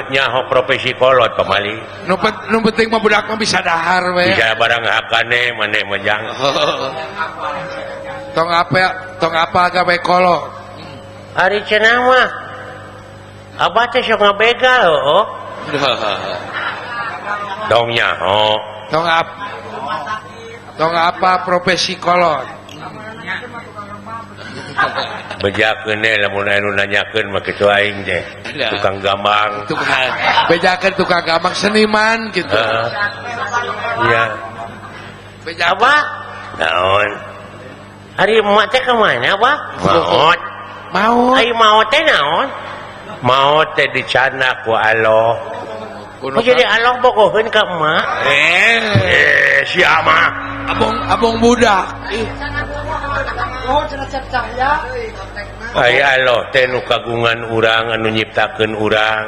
nyaho profesi kolot pemali nu penting mah budak mah bisa dahar we bisa barang hakane maneh mejang tong apa gawe kolot hari cenah mah abah teh sok ngabegal oh dong nyaho tong apa profesi kolot bejakeun deh lamun anu nanyakeun mah kitu aing teh tukang gambang bejakeun tukang gambang seniman gitu iya bejakeun apa naon hari emak teh kemana Abah maot ai maot teh naon maot teh dicana ku Allah ku jadi Allah bogoheun ka emak si ama abong budak ai Allah teh nu kagungan urang anu nyiptakeun urang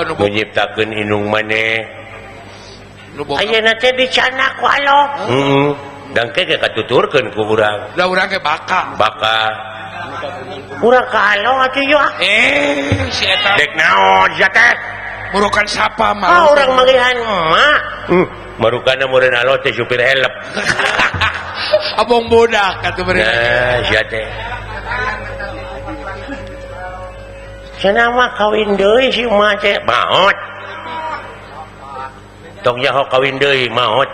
nu nyiptakeun inung maneh ayeuna teh dicana ku Allah dan ke katuturkeun ku urang da urang ge baka urang ka Allah atuh yo si eta dek naon sia teh murukan sapa mah urang mangihan emak marukana mureun Allah teh supir helep abong budak atuh beureun nah sia teh cenah mah kawin deui si emak teh maot tong nyaho kawin deui maot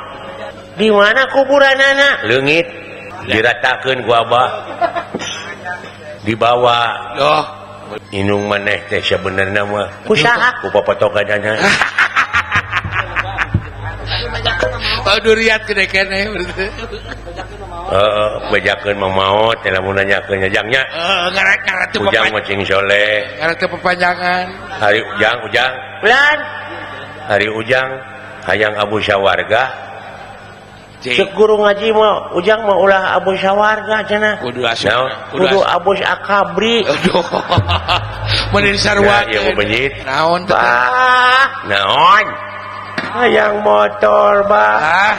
di mana kuburanana leungit diratakeun ku Abah dibawa inung maneh teh sabenerna mah kusaha ku papotokanana duriat gede keneh berarti bejakeun mah maot teh lamun nanyakeun jangnya ngaret teu ujang macing soleh ngaret teu pepanjangan hari ujang pelan hari ujang hayang abu sawarga cek guru ngaji mah ujang mah ulah abu sawarga cenah kudu abu akabri mun sarua ieu mah benyit naon teh naon hayang motor bah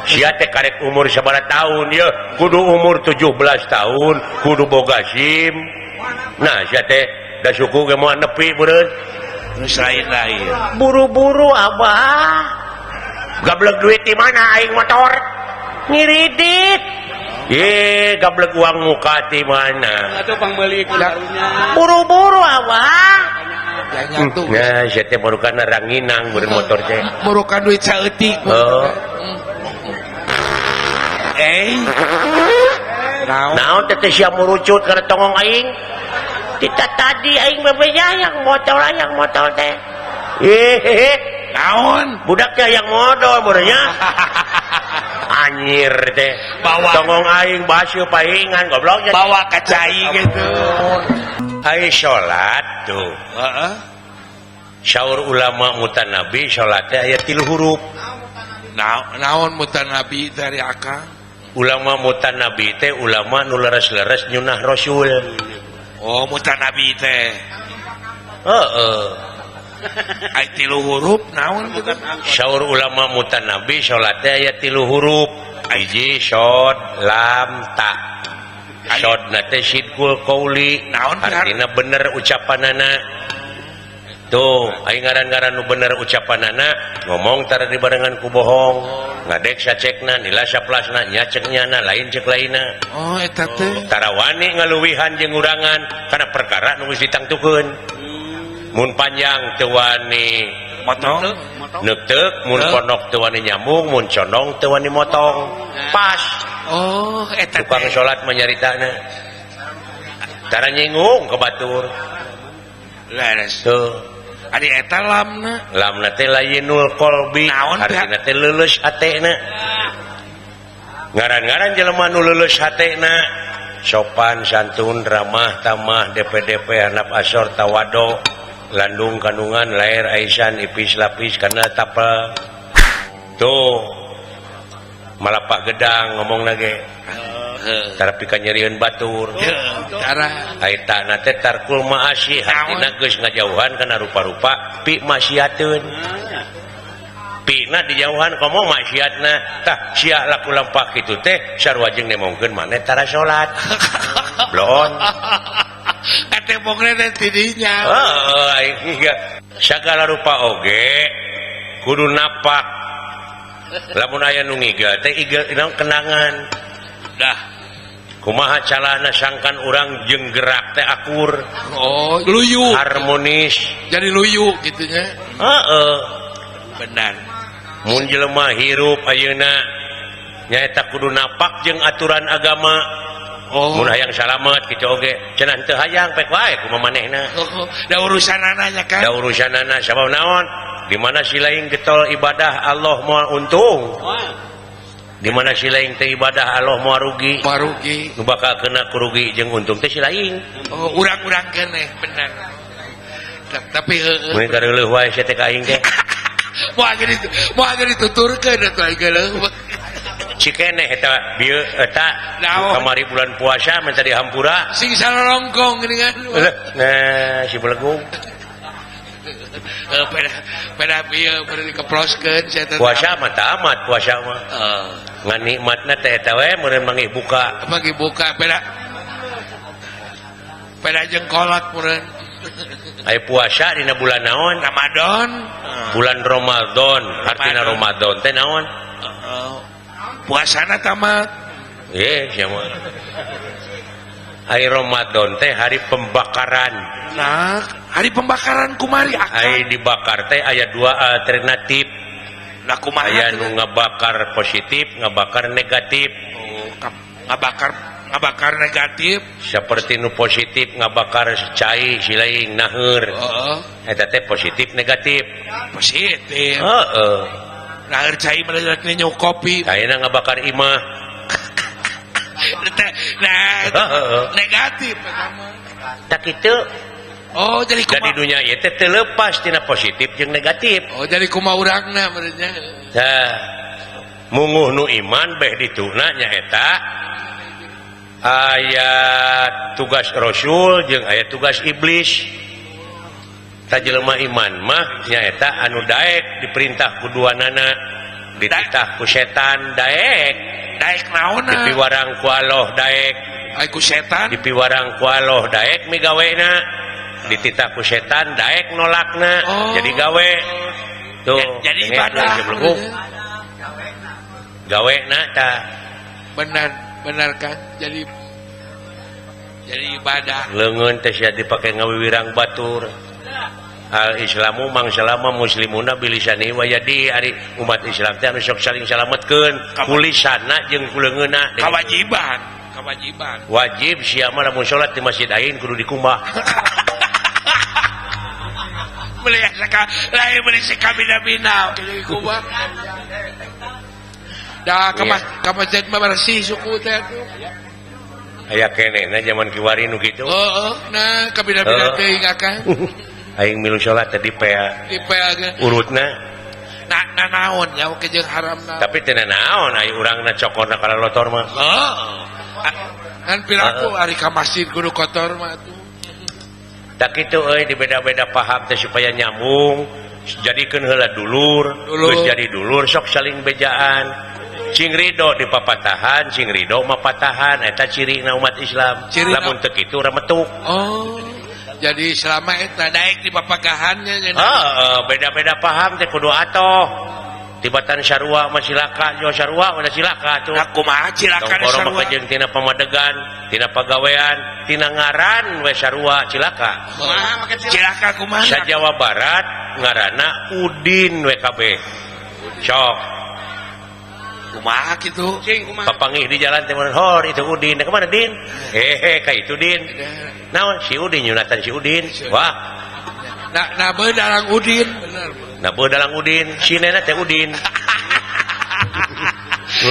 sia teh karek umur sabaraha tahun ya kudu umur 17 tahun kudu boga SIM nah sia teh da suku ge moal nepi beureun nu lain buru-buru Abah gablek duit di mana aing motor ngiridit gablek uang muka di mana atuh pangbeuli barunya buru-buru Abah ya sia teh marukana ranginang beureun motor teh murukan duit saeutik naon teh sia murucut kana tongong aing kita tadi aing bebenya yang motor teh naon budak teh yang modal benernya anjir teh tongong aing baseuh paingan goblok bawa ka cai gitu ai salat tuh syaur ulama mutanabi salat teh aya 3 huruf naon mutanabi dari akang ulama mutanabi teh ulama nu leres-leres nyunah rasul mutanabi teh ai 3 huruf naon gitu syaur ulama mutanabi salat teh aya 3 huruf hiji shod lam ta shodna teh sidqul qauli naon artina bener ucapanana tuh aing ngaran-ngaran nu bener ucapanana ngomong tara dibarengan ku bohong ngadek sacekna nila saplasna nya cek nyana lain cek laina eta teh tara wani ngaluwihan jeung urangan kana perkara nu geus ditangtukeun mun panjang teu wani motong neuteuk mun pondok teu wani nyambung mun condong teu wani motong pas eta tukang salat menyaritana tara nyinggung ke batur leres tuh adi eta lamna teh lainul qalbi artina teh leuleus hatena ngaran-ngaran jelema nu leuleus hatena sopan santun ramah tamah DP handap asor tawado landung kandungan lair aisan ipis lapis kana tapel tuh malapak gedang ngomong lagi tapi kan nyerieun batur cara aitana teh tarkul ma'asi hatina geus ngajauhan kana rupa-rupa pi maksiateun pina dijauhan komo maksiatna tah sia laku lampah kitu teh sarua jeung nemongkeun maneh tara salat blon katepokna tidinya. Sagala rupa oge kudu napak. Lamun aya nu ngiga teh iga kenangan. Dah. Kumaha calana sangkan urang jeung gerak teh akur. Oh, luyu. Harmonis. Jadi luyu gitunya. Heeh. Benar. Mun jelema hirup ayeuna nyaeta kudu napak jeung aturan agama. Oh. Mun hayang salamet kitu oge cenah teu hayang pek wae kumaha manehna. Oh, da urusanana nya kan. Da urusanana sabab naon? Di mana si lain getol ibadah Allah moal untung. Di mana si lain teh ibadah Allah moal rugi. Moal rugi. Nu bakal kena kurugi jeung untung teh si lain. Oh, urang-urang keneh, benar. Tapi mun kareuleuh wae sia teh ka aing teh. Moal dituturkeun atuh aing geuleuh. Cikeneh eta bieu eta kamari bulan puasa minta dihampura sing salorongkong geuningan. Nah si belegung pada bieu bari dikeploskeun sia teh puasa mah tamat puasa mah ngan nikmatna teh eta we meureun mangih buka pada jengkolak meureun aya puasa dina bulan naon Ramadan bulan Ramadan artina Ramadan teh naon puasana tamat. Siapa? Hari Ramadan teh hari pembakaran. Nah, hari pembakaran kumari akan. Hari dibakar teh aya dua alternatif. Nah, kumaha aya nu ngabakar positif, ngabakar negatif. Oh, ngabakar negatif. Seperti nu positif ngabakar cai silaing naheur. Eta teh positif negatif. Positif. Heeh. Naheur cai meledak nyu kopi. Ayeuna ngabakar imah. Nah, negatif pertama. Tak kitu. Oh, jadi kumaha? Jadi dunya ieu teh teu leupas tina positif jeung negatif. Oh, jadi kumaha urangna benernya. Tah. Munguh nu iman beh dituna nyaeta aya tugas Rasul jeung aya tugas iblis. Ta jelema iman mah nyaeta anu daek diperintah ku duanana dititah ku setan daek naonna dipiwarang ku Allah daek ai ku setan dipiwarang ku Allah daek migawena dititah ku setan daek nolakna jadi gawe tuh jadi ibadah gawena ta benar kan jadi ibadah leungeun teh sia dipake ngawiwirang batur al islamu mangsalama muslimuna bilisani wa yadi ari umat Islam teh anu sok saling salametkeun kulisanna jeung kuleungeunna kewajiban wajib sia mah lamun salat di masjid ain kudu dikumbah melihat lain beli sekabina-bina dikumbah dah ka masjid mah bersih suku teh tuh aya kenehna zaman kiwari nu kitu nah kabina-bina teuing akan aing milu salat teh dipea urutna nah naon nya oke jeung haramna tapi teu naon aya urangna cokorna kana lotor mah kan piraku ari ka masjid kudu kotor mah atuh tak kitu euy dibeda-beda paham teh supaya nyambung jadikeun heula dulur geus jadi dulur sok saling bejaan cing ridho di papatahan cing ridho mah patahan eta cirina umat Islam lamun teu kitu rametuk jadi selama eta daek di papagahannya beda-beda paham teh kudu atoh tibatan sarua mah silaka jo sarua udah silaka tuh kumaha cilaka sarua tongkoro mah jeung tina pamadegan tina pagawean tina ngaran we sarua cilaka cilaka kumaha sa Jawa Barat ngaranna Udin we kabeh sok kumaha kitu papangih di jalan teh hor itu Udin ka mana Din ka itu Din naon si Udin nyunatan si Udin wah na beudalang Udin bener na beudalang Udin sinena teh Udin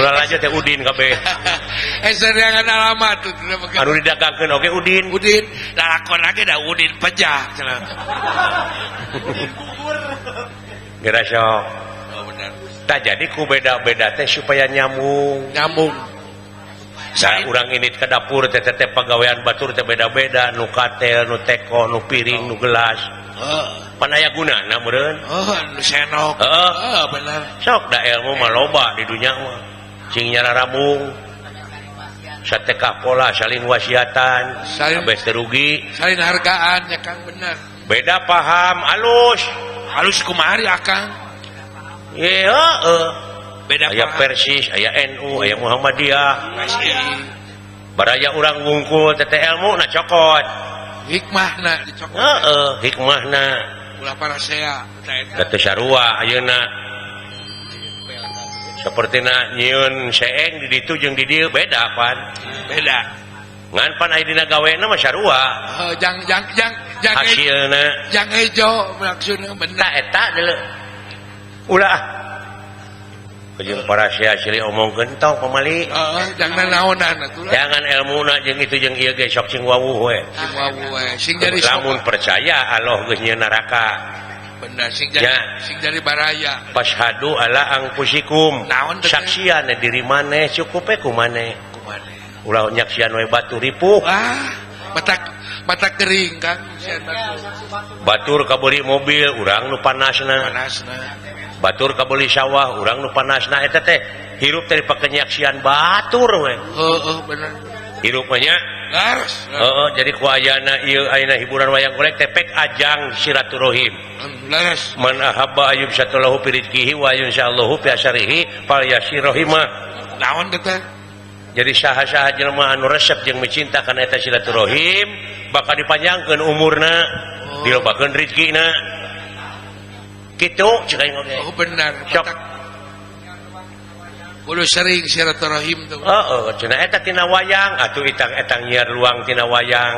ulah aja teh Udin kabeh serangan alamat tuh anu didagangkeun oge Udin lalakon lagi da Udin pejah cenah geura sok tak jadi ku beda-beda teh supaya nyambung nah urang ini ke dapur teh pagawean batur teh beda-beda nu katel nu teko nu piring nu gelas pan aya gunana meureun nu senok bener sok da ilmu mah loba di dunya mah cing nyara rabung satekah pola saling wasiatan Saling- abes terugi Salin hargaan ya Kang bener. beda paham alus Halus kumari Akang. iya Beda aya paham. Persis aya NU aya Muhammadiyah Pasti baraya urang wungkul tete ilmu na cokot hikmahna dicokot. hikmahna Ulah parasea. teu sarua ayeuna sapertina nyieun seeng di ditu jeung di dieu beda pan Beda. ngan pan aya dina gawena mah sarua Jang hasilna jang hejo maksudna tak bener. eta deuleu ulah jeung parasea silih omongkeun tong pamali Jang nanaonan atuh. jangan ilmuna jeung itu jeung ieu ge sok cing wawuh we Sing wawu we. Sing jadi lamun sok. percaya Allah geus nyieun neraka Bener sing Ya. jadi baraya. pashhadu ala anfusikum Naon teh? saksian diri maneh cukup we ku maneh Kumane. ulah nyaksian we batu ripuh Mata kering Kang. Sian batu. batur kabeli mobil urang nu panasna Panasna. batur kabeli sawah urang nu panasna eta teh hirup teh dipake nyaksian batur we Bener. hirup mah nya Laras. jadi ku ayana ieu ayeuna hiburan wayang golek tepek ajang silaturahim Laras. man ahabba ayyub satalahu fi rizqihi wa yunshallahu fi asyarihi fal yasirahimah Naon teh? jadi saha-saha jelema anu resep jeung micinta kana eta silaturahim bakal dipanjangkeun umurna dilobakeun rezekina kitu ceuk aing oge Bener. Sok. Kudu sering silaturahim tuh. cenah eta tina wayang atuh itang nyiar luang tina wayang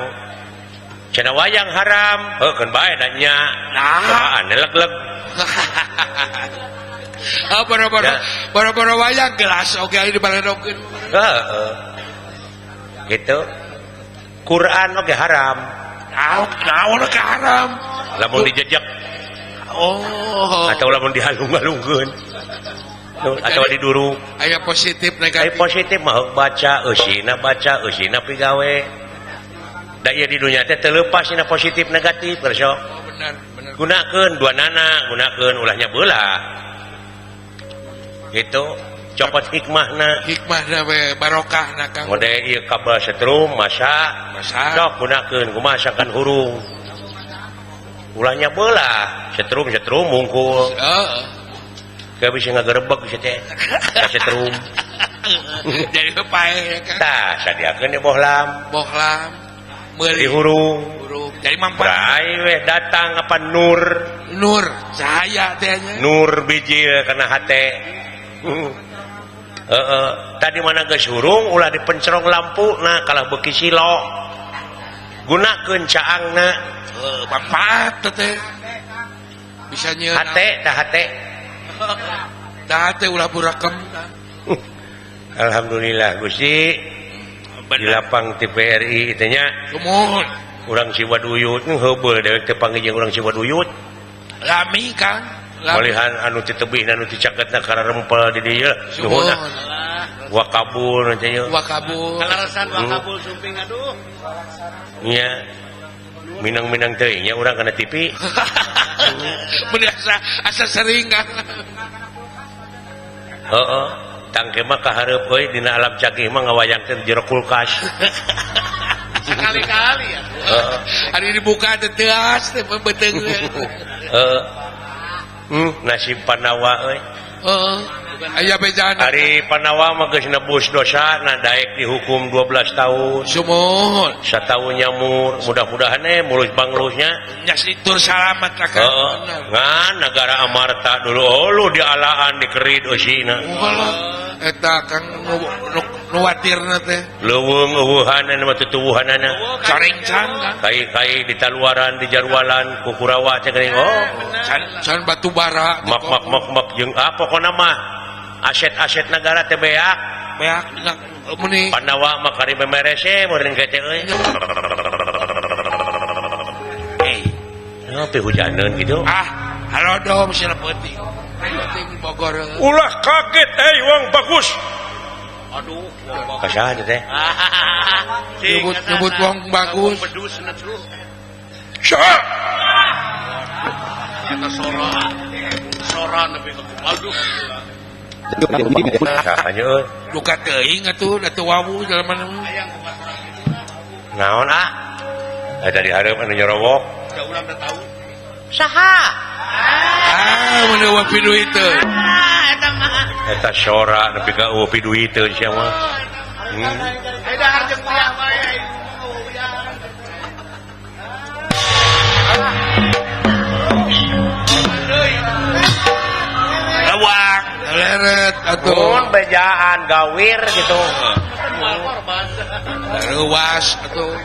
cenah wayang haram keun bae da nya kumaha leg-leg Bara-bara wayang gelas oke aya dibaledokeun. gitu Quran oge haram Naon ke haram? lamun dijejak atau lamun dihalung-halungkeun atau diduru Aya positif ai negatif. positif mah baca eusina pigawe da ieu di dunya teh teu leupas dina positif negatif kerso Bener. gunakeun duanana gunakeun ulahnya beulah gitu copot hikmahna Hikmahna we barokahna Kang. mode ieu kabel setrum masak sok gunakeun kumaha sakan hurung ulahnya beulah setrum mungkul gak bisa ngagerebek bisa teh setrum Jadi kepae Kang. tah sadiakeun di bohlam Bohlam. di Meuli hurung huruf. Jadi mampu. Brai weh datang apa nur Nur cahaya teh nya. nur biji kana hate tadi mana geus hurung ulah dipencerong lampu nah kalah beuki silo gunakeun caangna Manfaat teh. Bisa nyeun. hate tah hate Dah teh ulah burakem. alhamdulillah Gusti di lapang TVRI teh nya Kumohon. urang Ciwaduyut heubeul dewek teu panggih jeung urang Ciwaduyut Lami Kang. malihan anu ti tebih anu ti caketna kararempel di dieu nuhunna wakabul teh nya Wakabul. Kalarasan wakabul sumping aduh. nya minang-minang teuing nya urang kana TV Biasa asa sering Kang. tangke mah kahareup euy dina alam cagih mah ngawayangkeun jero kulkas Sekali-kali ya. Hari dibuka teh teas teh bebeteung. nasib Panawa euy Aya bejana. Ari Panawa mah geus nebus dosa na daek dihukum 12 tahun Sumohon. sataun nyamur mudah-mudahan mulus banglusnya Nya situr salamat lah Kang. ngan negara Amarta dulu lu dialaan dikerid eusina Eta Kang nu watirna teh. leuweung eueuhan anu tutuwuhanana Caringcan Kang. kai ditaluaran di jarwalan ku Kurawa teh geuning Can batu bara. mak jeung pokona mah aset-aset negara teh beak Beak meni. Panawa mah kari bemerese meureun kete euy Tapi hujanan gitu. Halo dong sila penting. Penting Bogor. Ulah kaget, wang bagus. Aduh, Kasaha teh? Nyebut wong bagus. Pedus na tuh. Syah. Kata soran. Soran lebih aduh. Sahanya euy. Luka teuing atuh da teu wawu jelema Naon Eta di hareup anu nyerowok. Da urang da tahu. Saha? menewa pidu itu Eta mah. Eta sora nepi ka eueuh duit teu sia mah. Beda harjeung kuliah bae. lawak leret atuh Mun bejaan gawir gitu. ruas atuh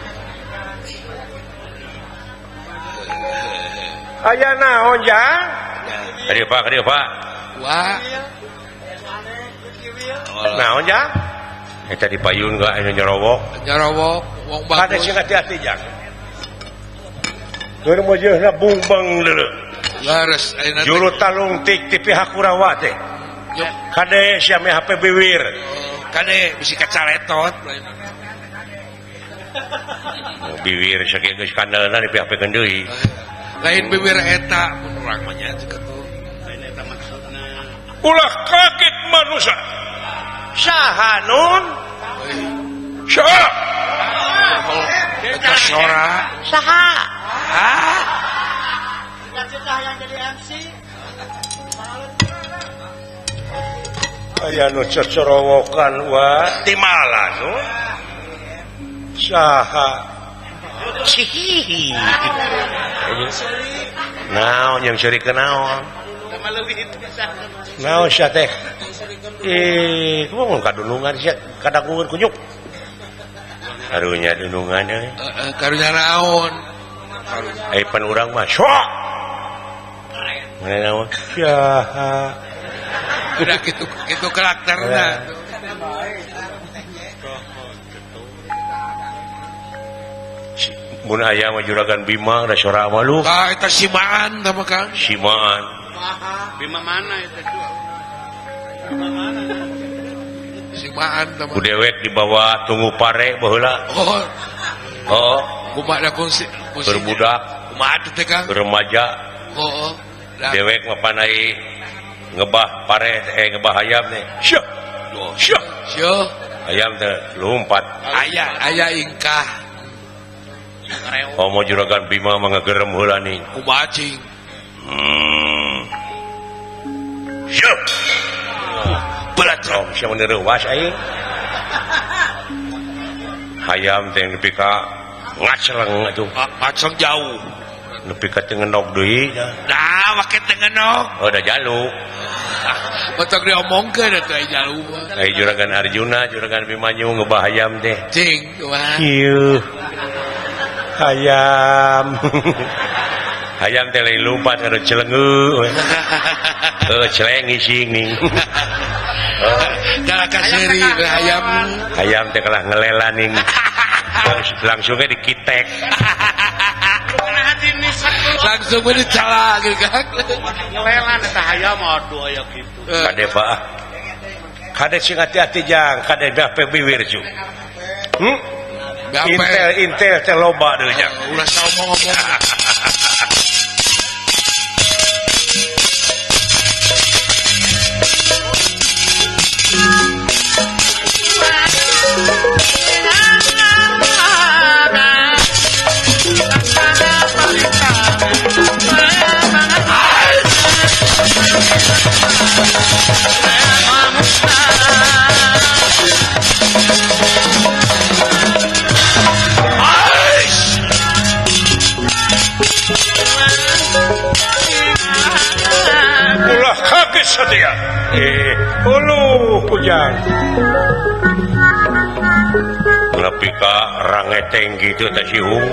Aya naon jang? Kadieu Pak, wah Naon jang? Eta dipayun gak anu nyerowok. nyarowok wong Kade bagus sing hati-hati jang. Keur mojeuna bungbeng leuleuh. laras ayeuna Julu talung tik ti pihak Kurawa teh. Kade sia me HP biwir. kade bisi kacaletot Biwir saking geus kandelna di pihak deui. lain bibir eta mun urang mah nya ceuk atuh Eta maksudna. Ulah kaget manusia. Saha nun? Saha? eta sora Saha? Yang jadi MC. Aya nu cocorowokan wa timala nun. Saha? Cihihi. Naon yang seurik naon? Sama leuwih pisan. Naon sia teh? Kumaha mun kadunungan sia kadagungeun kunyuk. Harunya dunungan euy. karunya naon Pan urang mah syok. Mana naon? Saha? udah gitu karakterna Mun aya mah juragan Bima da sora malu. eta simaan tah mah Kang Simaan. Bima mana eta tuh? simaan tah mah Ku dewek dibawa tunggu pare baheula. Oh, kumaha da kungsi berbudak, kumaha teh Kang remaja, da dewek mah panai ngebah pare ngebah ayam teh. Syah. Syah. seuh Ayam teh lumpat. aya ingkah Mau juragan Bima mah ngagerem heula ning. kumaha cing Syah. Belatong sia mun reuwas aing. Hayam teh nepi ka ngaceleng atuh. aceng jauh Nepi ka teu ngenok deui. nah make teh ngeunok Oh da jalu. betok diomongkeun atuh aya jalu mah Juragan Arjuna, juragan Bimanyu ngebah hayam teh. cing kumaha Ieuh. Hayam. Hayam teh lain lumpat ada celengeu. Celeng ising ning. kalau kaseri ayam Hayam teh kalah ngelela ning. Langsungnya dikitek. langsung we dicala gitu kan Ngelelan eta hayam aduh aya kitu. Kade Pak. Kade sing hati-hati jang, kade bape biwir ju. Intel teh loba deui jang. ulah ngomong-ngomong Ulah kaget sadia. Uluh pujang. Nepi ka rangeteng gitu teh siung.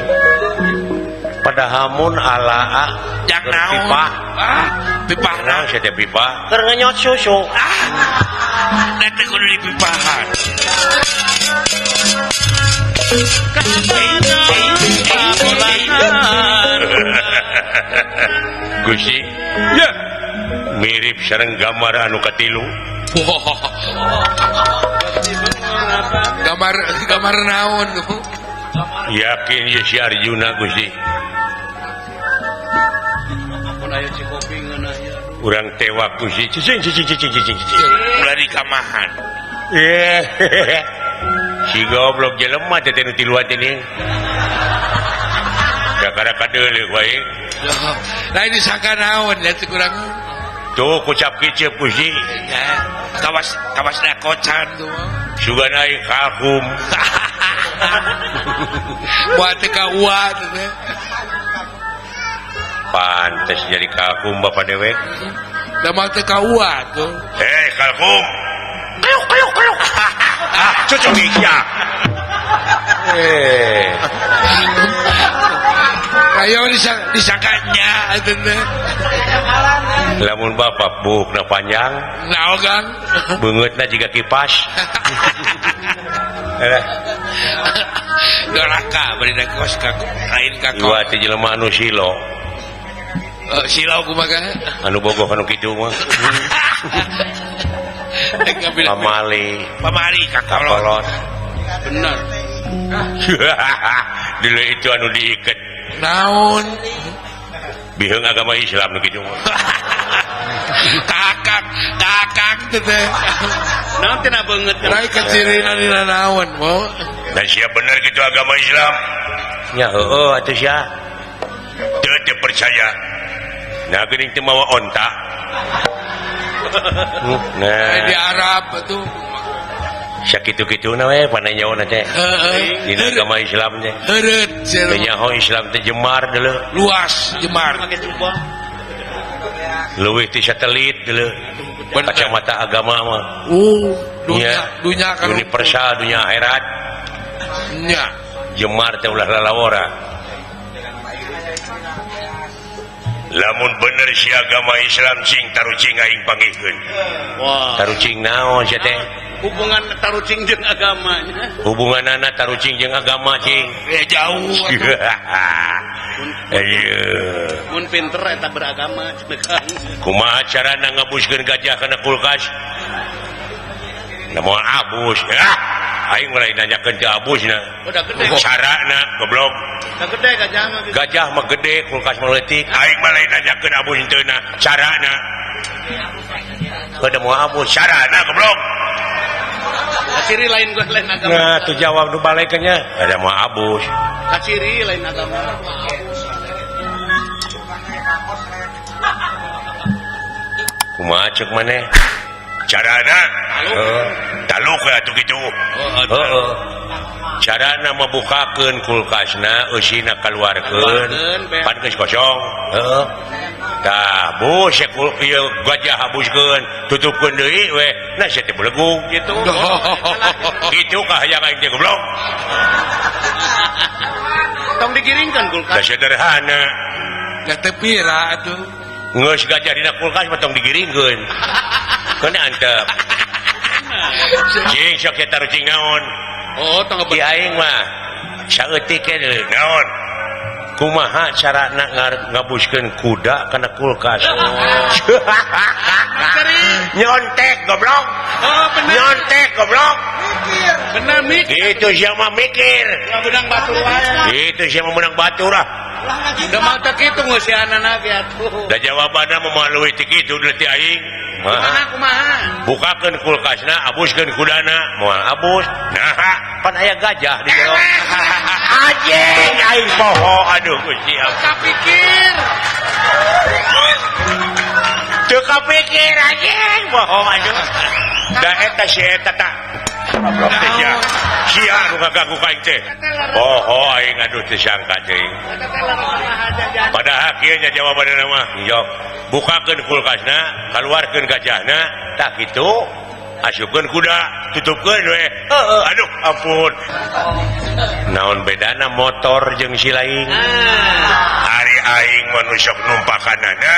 Padahamun alaa jak naon pipa. pipah Nang sia teh pipa keur ngenyot susu. nanti kudu dipipahan Gusti. Ya. Mirip sareng gambar anu katilu. gambar naon tuh Yakin ya si Arjuna Gusti. Mun aya cikopi ngeunah ya aduh. urang tewa ku cicing ulah dikamahan si goblok jelema teh nu tiluan teh kadang-kadang deuleu wae lain disangka naon ya kurang tuh kucap kiceu puji kawas kocan tuh sugan aing kahum buat teka uat pantes jadi kahum bapak dewek lemah teka uat tuh kahum ayo cocok ya ayo disangkanya lamun bapak bukna panjang naogang beungeutna jiga kipas doraka bari da kos ka lain ka kos iwa teh jelema anu silo silau kumaha anu bogoh anu kitu mah pamali kakolot bener dulu itu anu diiket naon biheung agama Islam nu kitu mah kakak teh naon tina beungeut rai kacirina dina naon mo dan siap bener gitu agama Islam nya heueuh atuh sia teu percaya nah geuning teu mawa onta nah di Arab tuh sakitu-kituna we pananyaona teh dina agama Islam teh heureut teu nyaho Islam teh jemar deuleu luas jemar leuwih ti satelit deuleu kacamata agama mah dunya kan universal dunya akhirat nya jemar teh ulah lalawora lamun bener si agama Islam cing tarucing aing panggihkeun wah tarucing naon sia teh hubungan tarucing jeung agamanya hubunganana tarucing jeung agama cing jauh mun pinter eta beragama cenah kumaha carana ngabuskeun gajah kana kulkas namun abus aing mulai nanyakeun ke abusna udah gede carana goblok udah gede gajah mah gede kulkas mah leutik aing mulai nanyakeun abus henteu carana kada moal abus carana goblok kaciri lain gue lain agama nah tuh jawab nu balekeunnya ada moal abus kaciri lain agama kumaha ceuk maneh carana taluk atuh kitu heeh carana mabukakeun kulkasna eusina kaluarkeun pan geus kosong heeh tah bus ieu gajah habuskeun tutupkeun deui we nah sia teh belegung kitu kitu kahayang aing teh goblok tong digiringkeun kulkas da sederhana da teu pira atuh geus gajah dina kulkas mah tong digiringkeun kana antep cing sok eta rucing naon oh tong di aing mah saeutik ke naon kumaha carana ngabuskeun kuda kana kulkas nyontek goblok nyontek goblok bener mikir itu siapa mikir benang batur wae itu siapa menang batur lah da mah teh kitu ngeusianana ge atuh da jawabanna mah leuwih ti kitu deuleu ti aing kumaha bukakeun kulkasna abuskeun kudana moal abus nah pan aya gajah di jero anjing aing poho aduh Gusti Allah kapikir teu kapikir anjing poho aduh da eta si eta tah goblok teh sia sia nu ngaganggu ka aing teh poho aing aduh teu sangka teuing padahal kieu nya jawabanna mah njok bukakeun kulkasna kaluarkeun gajahna tah kitu asupkeun kuda tutupkeun we aduh ampun naon bedana motor jeung si laing hari aing mah nu sok numpakanana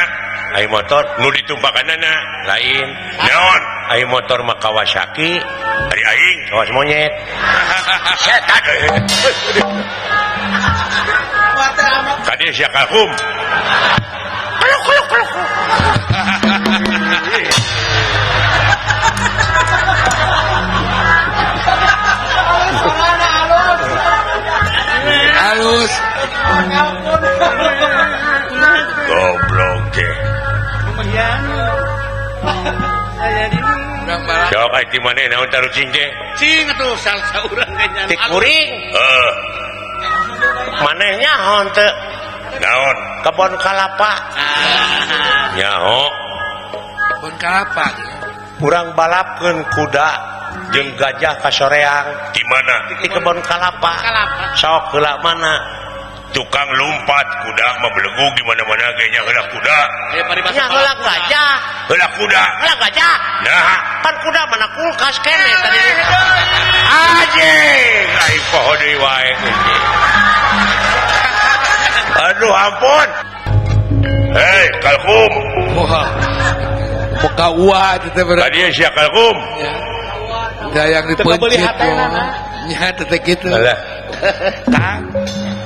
aing motor nu ditumpakanana lain naon aing motor mah Kawasaki hari aing kawas monyet setan kade sia kahum halus goblok teh lumayan. Aya di Urang balap. sok ai ti maneh naon tarucing teh cing atuh salsa urang kayaknya. ti kuring manehnya hon teu naon kebon kalapa nyaho Bon kalapa. urang balapkeun kuda jeung gajah ka soreang di mana di kebon kalapa sok heula mana tukang lumpat kuda mah belegu di mana-mana kayaknya heula kuda Aya paribasa. nya heula gajah heula kuda heula gajah nah kan kuda mana kulkas kene tadi aje ai poho deui wae aduh ampun hei kalkum Wah. Boga uat teh berat. tadi sia kalkum Da yang dipencet. Nya teh kitu. alah Kang,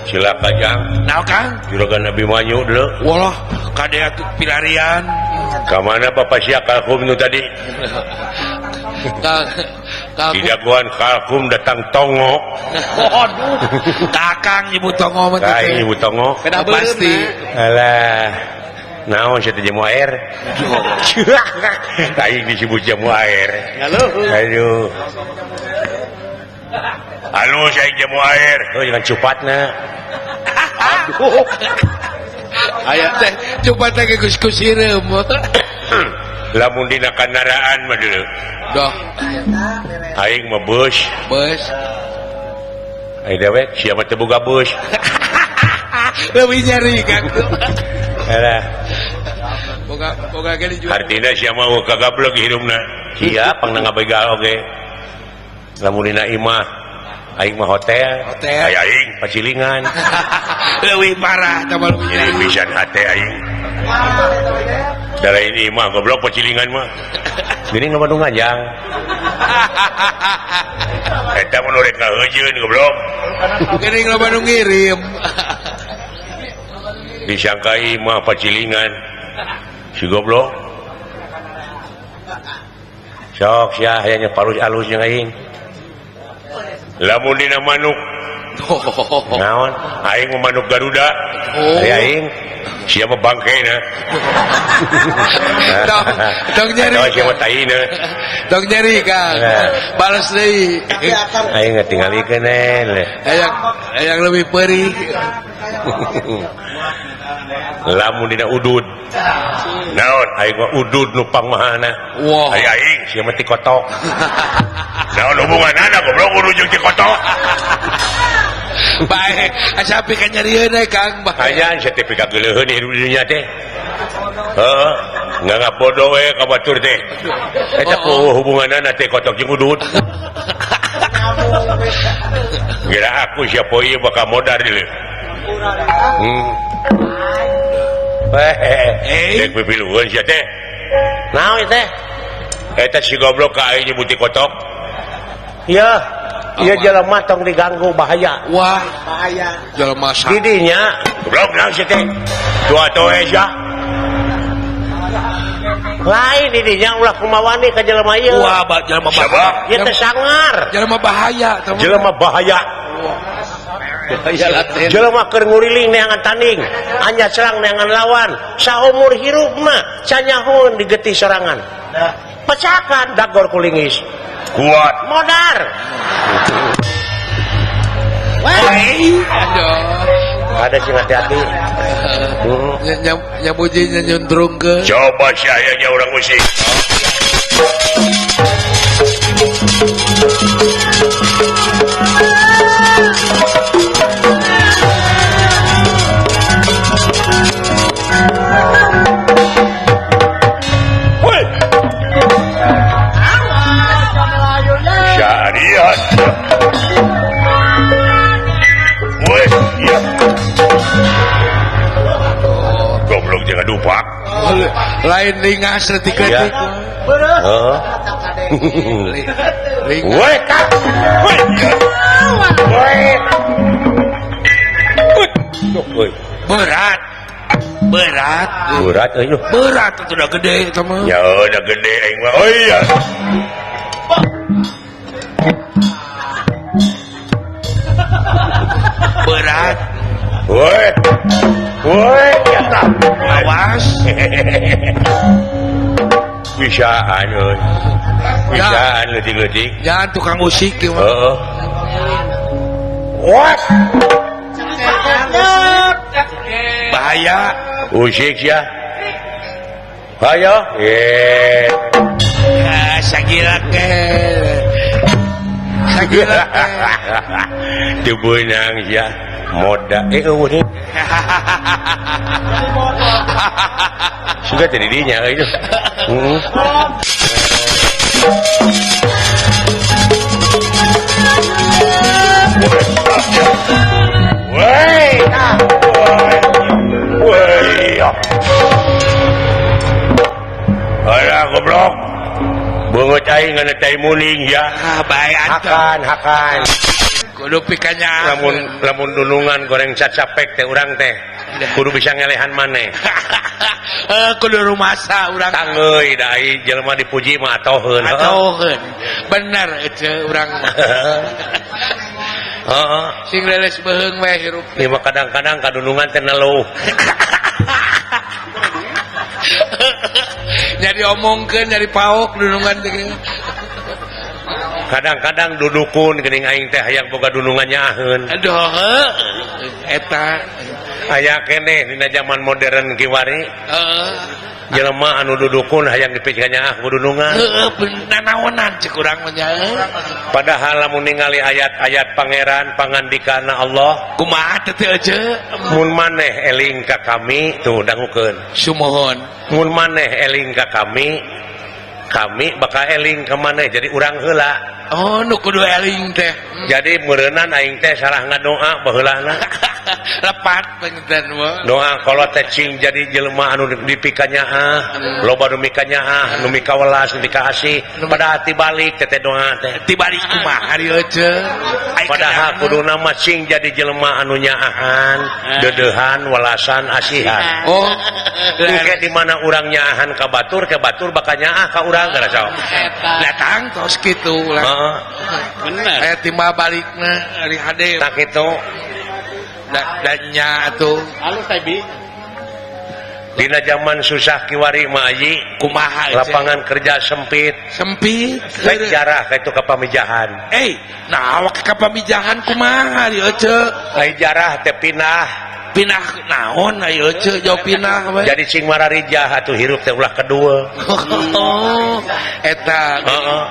silakan jang naon Kang? juragan Nabi Manyu dulu Walah, kade atuh pilarian. ke mana bapak sia kalkum nu tadi Kang, di daguan kalkum datang tongo waduh. Kakang ibu tongo mah kain ibu tongo Peda beureum pasti. alah naon sia teh jamu air kain disebut jamu air Ngaluh. aduh halo saya jamu air oh jangan cupatna Aduh. Aya Teh coba teh ke kus-kus sireum. lamun dina kendaraan mah dulu Doh, aing mah bus bos. aing dewek siapa teu boga bus Lebih nyari Kang. alah Boga gini juga. artina siapa mau kagablog hidupna sia pang ngabegal oge lamun dina imah aing mah hotel Hotel. aya aing pacilingan Lebih parah tambah lebih jadi nyari. pisan hate aing dari ini mah goblok pacilingan mah gini nu Bandung anjang eta mun urek ngaheujeun goblok Gini lo Bandung ngirim. disangka imah pacilingan si goblok sok sia hayanya parus alus jeung aing lamun dina manuk naon aing mah manuk Garuda Oh. ari aing sia mah bangkeuna Dong nyari. sia mah taina Dong nyari Kang. Balas deui. aing ngatingalikeun le Yang lebih perih. lamun dina udud naon aing mah udud nu pangmahana Wow. ari aing sia mah ti kotok naon hubunganana goblok udud jeung ti kotok Baik, asapi kan nyarieun Kang. hanya sertifikat geleuheun hirup di dunia teh heeh nggak ngabodoh we ka batur teh eta ku hubunganana teh kotok jeung udud kira aku siapa ieu bakal modar deuleu dek pipilueun sia teh naon ieu teh eta si goblok ka aing nyebuti kotok iya iya jelema tong diganggu bahaya Wah, bahaya. Jelema sak. didinya goblok naon sia teh tua toe sia lain didinya ulah kumawani ka jelema ieu Wah, jelema bahaya. ieu teh sangar Jelema bahaya, teman. jelema bahaya bahaya laten. jelema keur nguriling neangan tanding anya serang neangan lawan saumur hirup mah sanyahoun digeti sorangan pecahkan dagor kulingis kuat modar Aduh. ada sing hati-hati Nyamujinya nyundrung ke. coba sayanya orang musik Woi. Syariat. Woi, iya. Goblok jangan dupak. Lain lingas letik-letik. Heeh. Lingas. Woi, kak. Woi. Iya. Woi. Woi. Berat. Berat. Berat euy. Berat itu udah gede teman. Ya udah gede aing mah. Oh iya. Berat. Woi. Woi, ya tak. Awas. bisaan euy. Bisaan leutik-leutik. Jangan tukang usik ya. Heeh. What? Bahaya. Usik ya. Ayo. Sagira ke. Sagira ke. Tubenang ya. Moda eueuh nih. Sudah jadi dinya itu. Heeh. Woi, woi. Alah goblok. Beungeut aing ngan teh muning ya. Bae atuh. Hakan. Kudu pikanya. Lamun dulungan goreng cacapek teh urang teh. Kudu bisa ngelehan maneh. Kudu rumasa urang. Tangeuy da ai jelema dipuji mah atoheun. Atoheun. Bener itu urang. Heeh. Sing leles beheung we hirup. Ieu mah kadang-kadang kadulungan teh neluh. Nyari omongkeun nyari paok dulungan teh. Kadang-kadang dudukun geuning aing teh hayang boga dulungan nyaheun. Aduh, eta Aya keneh dina zaman modern kiwari. Jelema anu dudukun hayang dipikeun nyaah ku dulungan. nanaonan cek urang mah nya. Padahal lamun ningali ayat-ayat pangeran pangandikana Allah, Kumaha teh aja. mun maneh eling ka kami, tuh dangukeun. Sumohon. Mun maneh eling ka kami bakal eling ka maneh jadi urang heula. Oh, nu kudu eling teh. Jadi meureunnan aing teh salah ngadoa baheulana. Lepat pengen mah. Doa kalau teh cing jadi jelema anu dipika nyaah, loba nu mika nyaah, nu mika welas, nu mika asih, padahal tibalik teh doa teh. Tibalik kumaha ari euceun. Padahal kuduna mah cing jadi jelema anu nyaahan, dedeuhan, welasan, asihan. Oh, Engke di mana urang nyaahan ka batur bakal nyaah ka urang gara saha. datang tos kitu lah. Heeh. Bener. Aya timbal balikna ari hade. Tak kitu. Dan nya atuh Halus Taibi. Dina zaman susah kiwari mah aji, kumaha lapangan kerja sempit. sempit. Baik jarah ka itu ka pamijahan. Nah awak ka pamijahan kumaha ari euceun. Ai jarah teh pindah. Pindah naon ari euceun jauh pindah we. Jadi cing mararijah atuh hirup teh ulah kedua. Oh, eta. Heeh.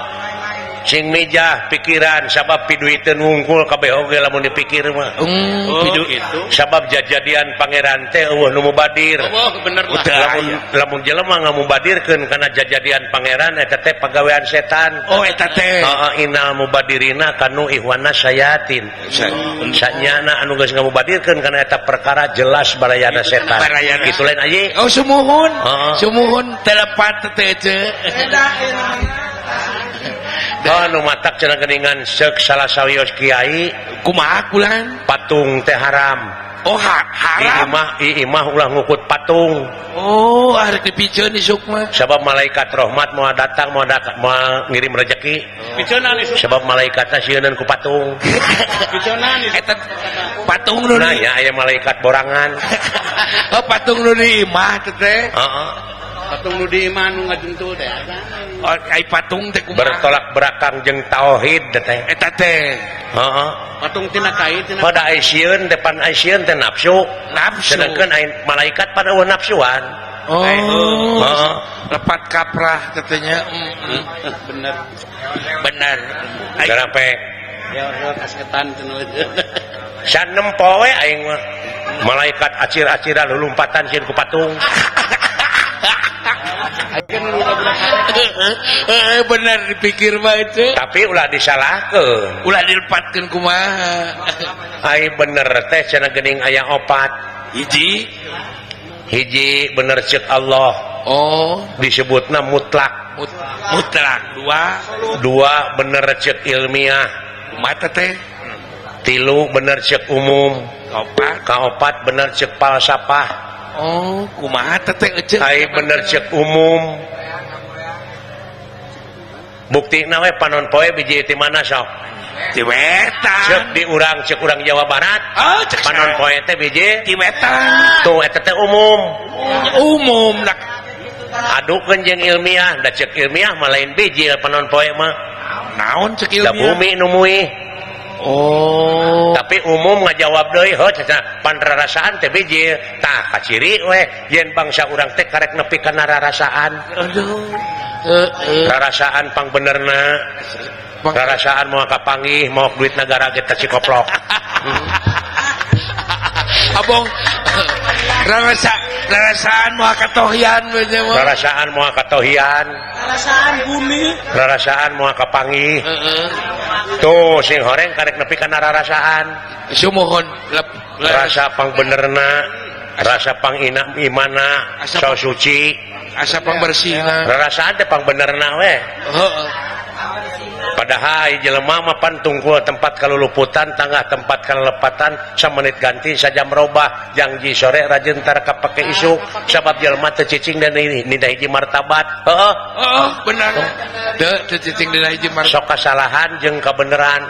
Cing mijah pikiran sabab piduiteun wungkul kabeh oge lamun dipikir mah. Pidu itu. Sabab jajadian pangeran teh eueuh nu mubadir. Oh, bener lah. Lamun jelema ngamubadirkeun kana jajadian pangeran eta teh pagawean setan. Oh eta teh. Heeh, innal mubadirina kanu ihwana sayatin. Sanyana anu geus ngamubadirkeun kana eta perkara jelas barayana setan. Kitu lain aji. Oh sumuhun. Heeh. Sumuhun telepat teh teh. Anu matak cenah geuningan seuk salah sawios kiai Kumaha kulan? patung teh haram. Oh haram. Imah ulah ngukut patung. Oh arek dipikeun isuk mah. Sabab malaikat rahmat mau datang mau ngirim rezeki. Piconan isu. Sebab malaikatna sieun ku patung. Piconan isu. Eta patung nu Nah di. ya aya malaikat borangan. Oh patung nu di imah teh. Heeh. Patung nu di imah nu ngajuntul teh. Oh ai patung teh kumaha? Bertolak belakang jeung tauhid teh. Eta teh. Heeh. Patung tina kai tina. Pada aisieun depan aisieun teh nafsu. Nafsu. Sedangkeun malaikat pada eueuh nafsuan. Oh. Heeh. Lepat kaprah tetenya. Bener. Bener. Garape Ya kasketan cenah. sanem poe aing mah malaikat acir-aciran lulumpatan sieun ku patung. Bener dipikir mah itu. Tapi ulah disalahkeun. Ulah dilepatkeun kumaha. Ai bener teh cenah geuning aya opat. Hiji bener ceuk Allah. Oh, Disebutna mutlak. mutlak. Dua bener ceuk ilmiah. Mata teh. Tilu bener ceuk umum. Kaopat bener ceuk falsafah. Oh, kumaha teh euceun. Ai bener ceuk umum. Buktina we panon poe biji ti mana sok? Ti wetan. Ceuk ceuk urang Jawa Barat. Oh, cek Panon poe teh biji ti wetan. tuh eta teh umum. Umum nak adukeun jeung ilmiah da ceuk ilmiah mah lain biji panon poe mah naon cek da ilmiah bumi nu muih oh tapi umum ngajawab deui heuh cenah pan rarasaan teh biji tah kaciri we yen bangsa urang teh karek nepi kana rarasaan rarasaan pang benerna rarasaan moal kapanggih mau duit negara ge teh cikoplok abong rarasaan moal katohian we nya mah rarasaan moal katohian rarasaan moal kapanggih tuh sing horeng karek nepi kana rarasaan sumuhun rasa pang benerna rasa pang imana so suci asa pangbersihna rarasaan teh pang benerna we heeh padahal jelema mah pan tungkul tempat kaluluputan tangah tempat kalepatan samenit ganti sajam robah janji sore rajin tar kapake isuk sabab jelema teu cicing dan ini nida hiji martabat heeh benar teu cicing dina hiji martabat sok kasalahan jeung kabeneran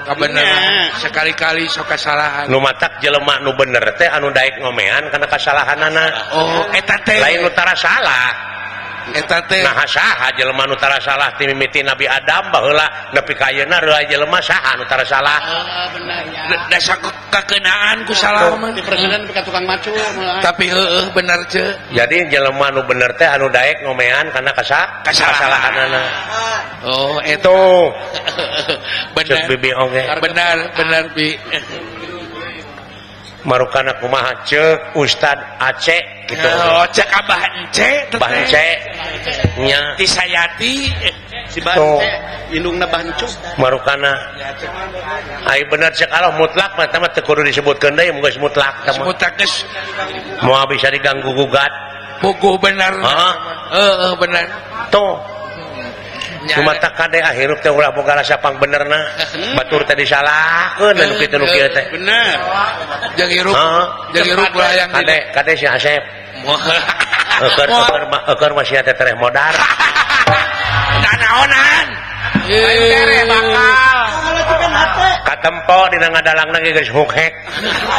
sekali-kali sok kasalahan nu matak jelema nu bener teh anu daek ngomean kana kasalahanana oh eta teh lain nu tara salah eta teh nah saha jelema nu tara salah ti mimiti Nabi Adam baheula nepi ka ayeuna reuah jelema saha nu tara salah dasa kakeunaan ku salah mah di presiden ka tukang macu tapi heueuh bener ce jadi jelema nu bener teh anu daek ngomean kana kasalahanana oh eta itu bener cek bibi oge benar bi marukana kumaha ceuk Ustad Aceh gitu oh cek abah ence Bah Ence nya disayati si ban teh indungna bancu marukana ai bener cek Allah mutlak mah teh teu kudu disebutkeun deui mun geus mutlak teh mah sebutak geus moal bisa diganggu gugat buku benar benar tuh cuma tak kade hirup teh ulah boga rasa pang benerna batur teh disalahkeun anu kitu nu kieu teh bener jeung hirup ulah yang kade si Asep eukeur masih teh tereh modar naonan bakal katempo dina ngadalangna ge geus hukhek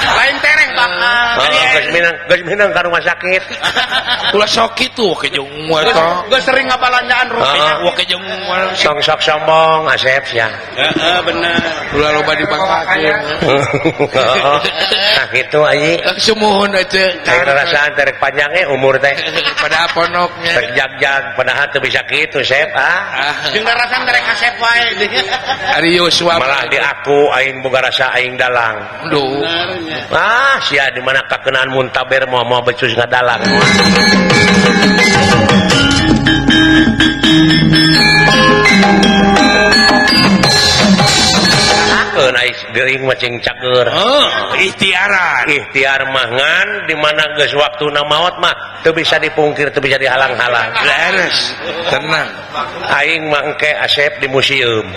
lain tereng bakal geus minang ka rumah sakit ulah sok kitu ke jeung eta gue sering ngabalanjaan rupiah wa ke jeung sok sombong Asep sia bener ulah loba dibangkakeun nah kitu ayi sumuhun aja ai rasaan terek panjang umur teh pada ponoknya rek jag-jag padahal teu bisa kitu Sep jeung rasa terek Asep wae ari Yosua malah di aku aing boga rasa aing dalang duh sia di mana kakenaan muntaber mau becus ngadalang naik geuing macing cager ikhtiar mah ngan di mana geus waktuna maot mah teu bisa dipungkir teu bisa dihalang-halang beres tenang aing mah engke Asep di museum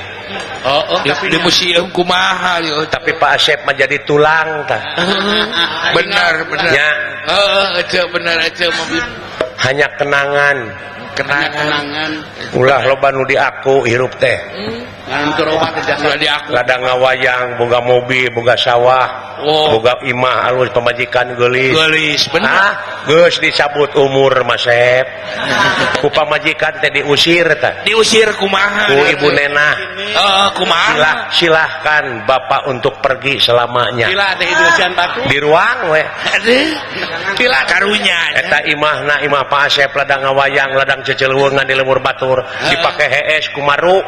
di museum kumaha tapi Pak Asep mah jadi tulang tah benar nya aja benar aja mobil hanya kenangan ulah loba nu di aku hirup teh ngantur obat jasa di aku ladang ngawayang boga mobil boga sawah boga imah alus pemajikan geulis benar geus dicabut umur Mas Sep ku pamajikan teh diusir kumaha ku ibu Nenah kumaha silahkan Bapak untuk pergi selamanya gila teh idusian batu di ruang we gila karunya eta imahna imah Pak Asep ladang ngawayang ladang ceceuleuweung ngan di lemur batur dipake hees kumaru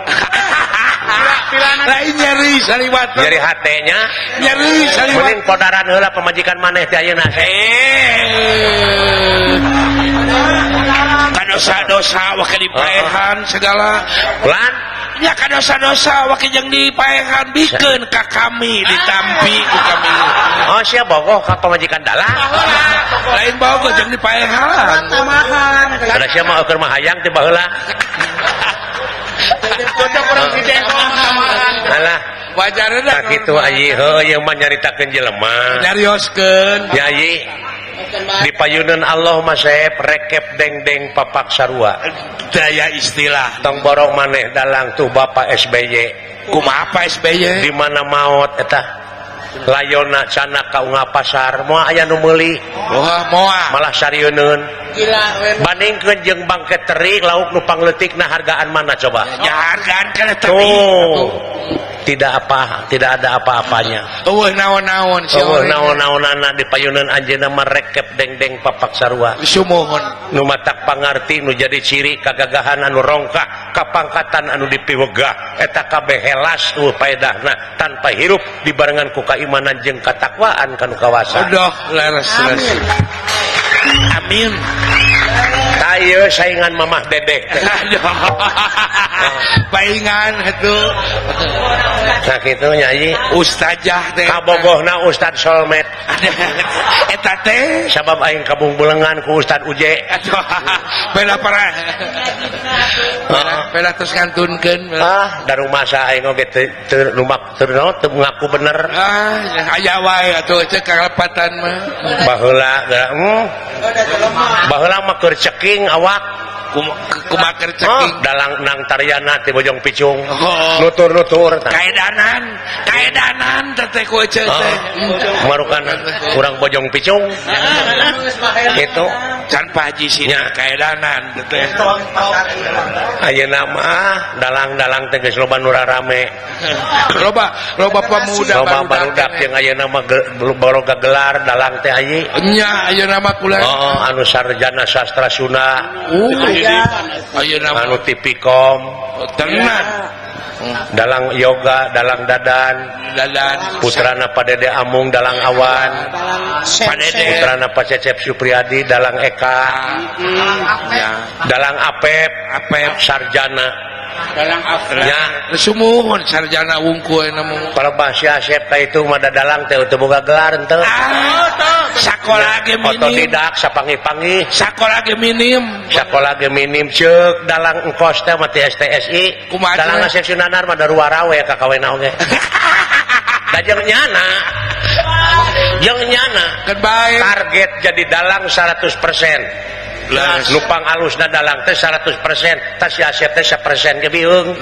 lain nyeri saliwat nyeri hatenya nyeri saliwat mending podaran heula pemajikan maneh teh ayeuna kadosa-dosa wake dipaehan segala lan nya kadosa-dosa wake jeung dipaehan bikeun ka kami ditampi ku kami sia bogoh ka pemajikan dalang lain bogoh jeung dipaehan ada sia mah keur mah hayang teh baheula cocok orang sidengkol samaran alah wajarna tak kitu ayi heuh ieu mah nyaritakeun jelema nyarioskeun nyai di payunan Allah Mas Sep rekep deng-deng papak sarua daya istilah tong borong maneh dalang tuh Bapak SBY kumaha apa SBY di mana maot eta layona cana kaunga pasar moal aya nu meuli wah moal malah sarieun bandingkeun jeung bangket teri lauk nu pangleutikna hargaan mana coba ya hargaan kana teri tuh tidak ada apa-apanya eueuh naon-naon naon-naonana di payunan anjeunna mah rekep deng-deng papak sarua sumuhun nu matak pangarti nu jadi ciri kagagahan anu rongkah kapangkatan anu dipiwegah eta kabeh helas tuh paedahna tanpa hirup dibarengan ku kaimanan jeung katakwaan kanu kawasan aduh leres amin ayo saingan mamah dedek paingan atuh nah kitu nyai ustazah teh kabogohna Ustad Solmed eta teh sabab aing kabungbulengan ku Ustad Uje bela parah bela terus ngantunkeun da rumah sa aing oge teu ngaku bener aya wae atuh ceuk kalepatan mah baheula mah keur ceking awak kumaker ceking dalang nang taryana ti Bojong Picung nutur kaedanan teh ku ceuk teh marukana urang Bojong Picung gitu can paji sia kaedanan teh ayeuna mah dalang-dalang teh geus loba nu rarame loba pemuda barudak jeung ayeuna mah baroga gelar dalang teh ayi nya ayeuna mah kula anu sarjana sastra Sunda ayeuna anu tipikom tenang dalang yoga dalang dadan putrana Padede Amung dalang awan putrana Pak Cecep Supriyadi dalang Eka dalang Apep sarjana dalang nya sumuhun sarjana wungkul namun kalau bahasa Asep ka itu mah dalang teh teu boga gelar henteu sakola ge minim otodidak sapangi-pangi sakola ge minim ceuk dalang engkos teh mah ti STSI dalang Asep Sunanar mah daru warawe kakawena oge da jeung nyana kan bae target jadi dalang 100%. Nupang alusna dalang teh 100%, tas si Asep teh 1% ge biheung.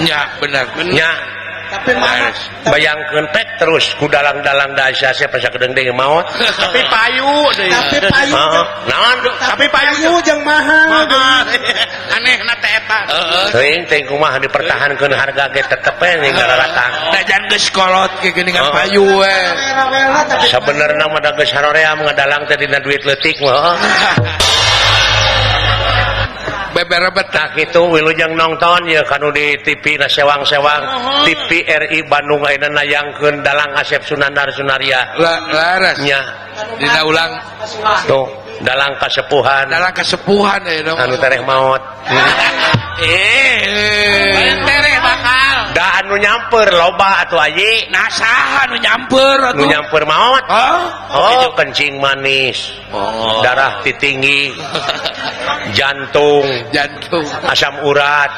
Nya bener. Nya. Tapi bayangkeun pek terus ku dalang-dalang da si Asep asa kedeung maot. Tapi payu deui. Naon? Tapi payu jeung mahal. Anehna teh eta. Teuing kumaha dipertahankeun harga ge tetep we ninggal ratang. Da jan geus kolot ke geuningan payu we. Sabenerna mah da geus harorea ngadalang teh dina duit leutik mah. Beberebet tak itu wilujeng nonton ya kanu di TV na sewang-sewang TV RI Bandung ayeuna nayangkeun dalang Asep Sunandar Sunaria laras nya dina ulang tuh dalang kasepuhan anu tereh maot tereh bakal da anu nyamper loba atuh aji nasaha anu nyamper maot oh kencing manis darah titinggi jantung asam urat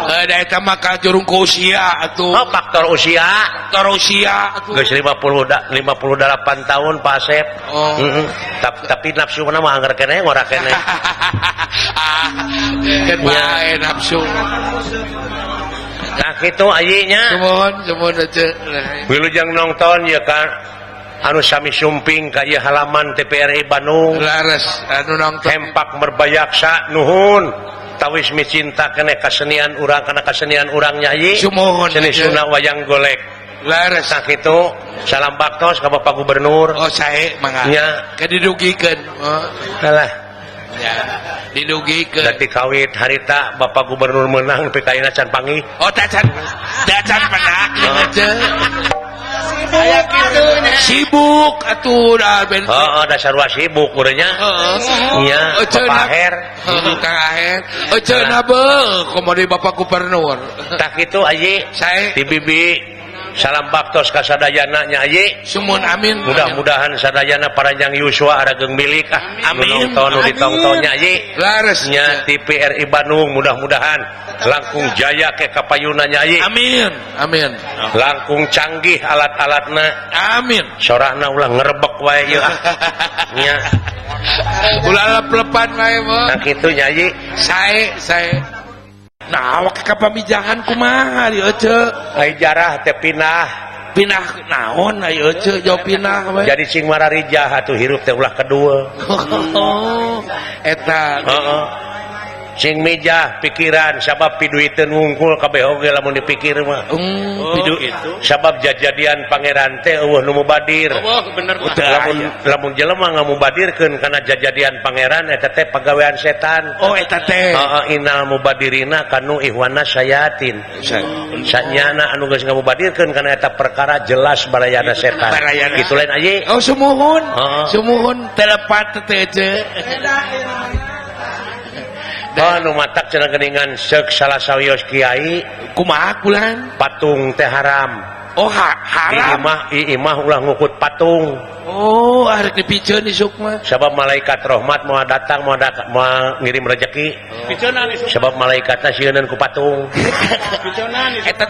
da eta mah kajurung ku usia atuh faktor usia geus 58 tahun Pak Asep tapi nafsu mana mah anggar keneh ngora keneh kan bae nafsu nah kitu ayinya cumun aja wilujeng nonton ya kan anu sami sumping ka ieu halaman TPRI Bandung laras anu nonton hempak merbayaksa nuhun tawis micinta keneh kasenian urang kana kasenian urang nyanyi seni Sunda wayang golek laras nah kitu salam baktos ka Bapak Gubernur sae mangga nya kadidugikeun alah ya didugikeun dadi kawit harita Bapak Gubernur menang nepi ka ayeuna can panggih can penak aya kitu sibuk atuh da ben da sarua sibuk urangnya nya Bapak Aher Kang Aher eceuna beuh komodi Bapak Gubernur tak kitu aji sae ti bibi salam baktos ka sadayana nya aji sumun amin mudah-mudahan sadayana paranjang yuswa arageng milik amin nonton ditongtonnya aji lares nya TV RI Bandung mudah-mudahan langkung jaya ke kapayuna nya aji amin langkung canggih alat-alatna amin sorahna ulah ngerebek wae ieu nya ulah lep-lepan wae mah nah kitu nya aji sae nah awak kapamijahan kumaha dieu ceu ai jarah teh pindah pinah naon ayo ce jauh pinah we. jadi cing mararijah atuh hirup teh ulah kedua Eta cing mijah pikiran sabab piduiteun wungkul kabeh oge lamun dipikir mah pidu itu sabab jajadian pangeran teh eueuh nu mubadir bener lah lamun jelema ngamubadirkeun kana jajadian pangeran eta teh pagawean setan eta teh innal mubadirina kanu ihwana sayatin sanyana anu geus ngamubadirkeun kana eta perkara jelas barayana setan kitu lain aye sumuhun telepat teh ce nu matak cenah geuningan seuk salah sawios kiai kumaha kulan patung teh haram haram imah ulah ngukut patung arek dipikeun isuk mah sabab malaikat rahmat mau datang mau ngirim rezeki sabab malaikatna sieunneun ku patung eta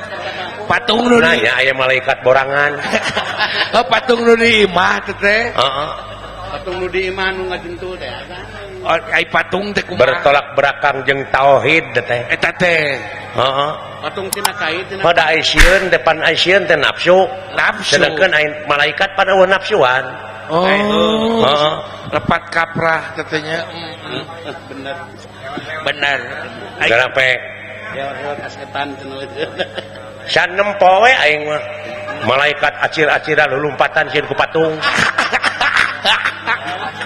patung nu di aya malaikat borangan patung nu di imah teh patung nu di imah nu ngajuntu teh ai patung teh kumaha bertolak belakang jeung tauhid teh eta teh patung tina kait tina pada aisieun depan aisieun teh nafsu sedangkeun malaikat pada eueuh nafsuan lepat kaprah tetenya bener garape hewan kasetan cenah sanem poe aing mah malaikat acir-aciran lulumpatan sieun ku patung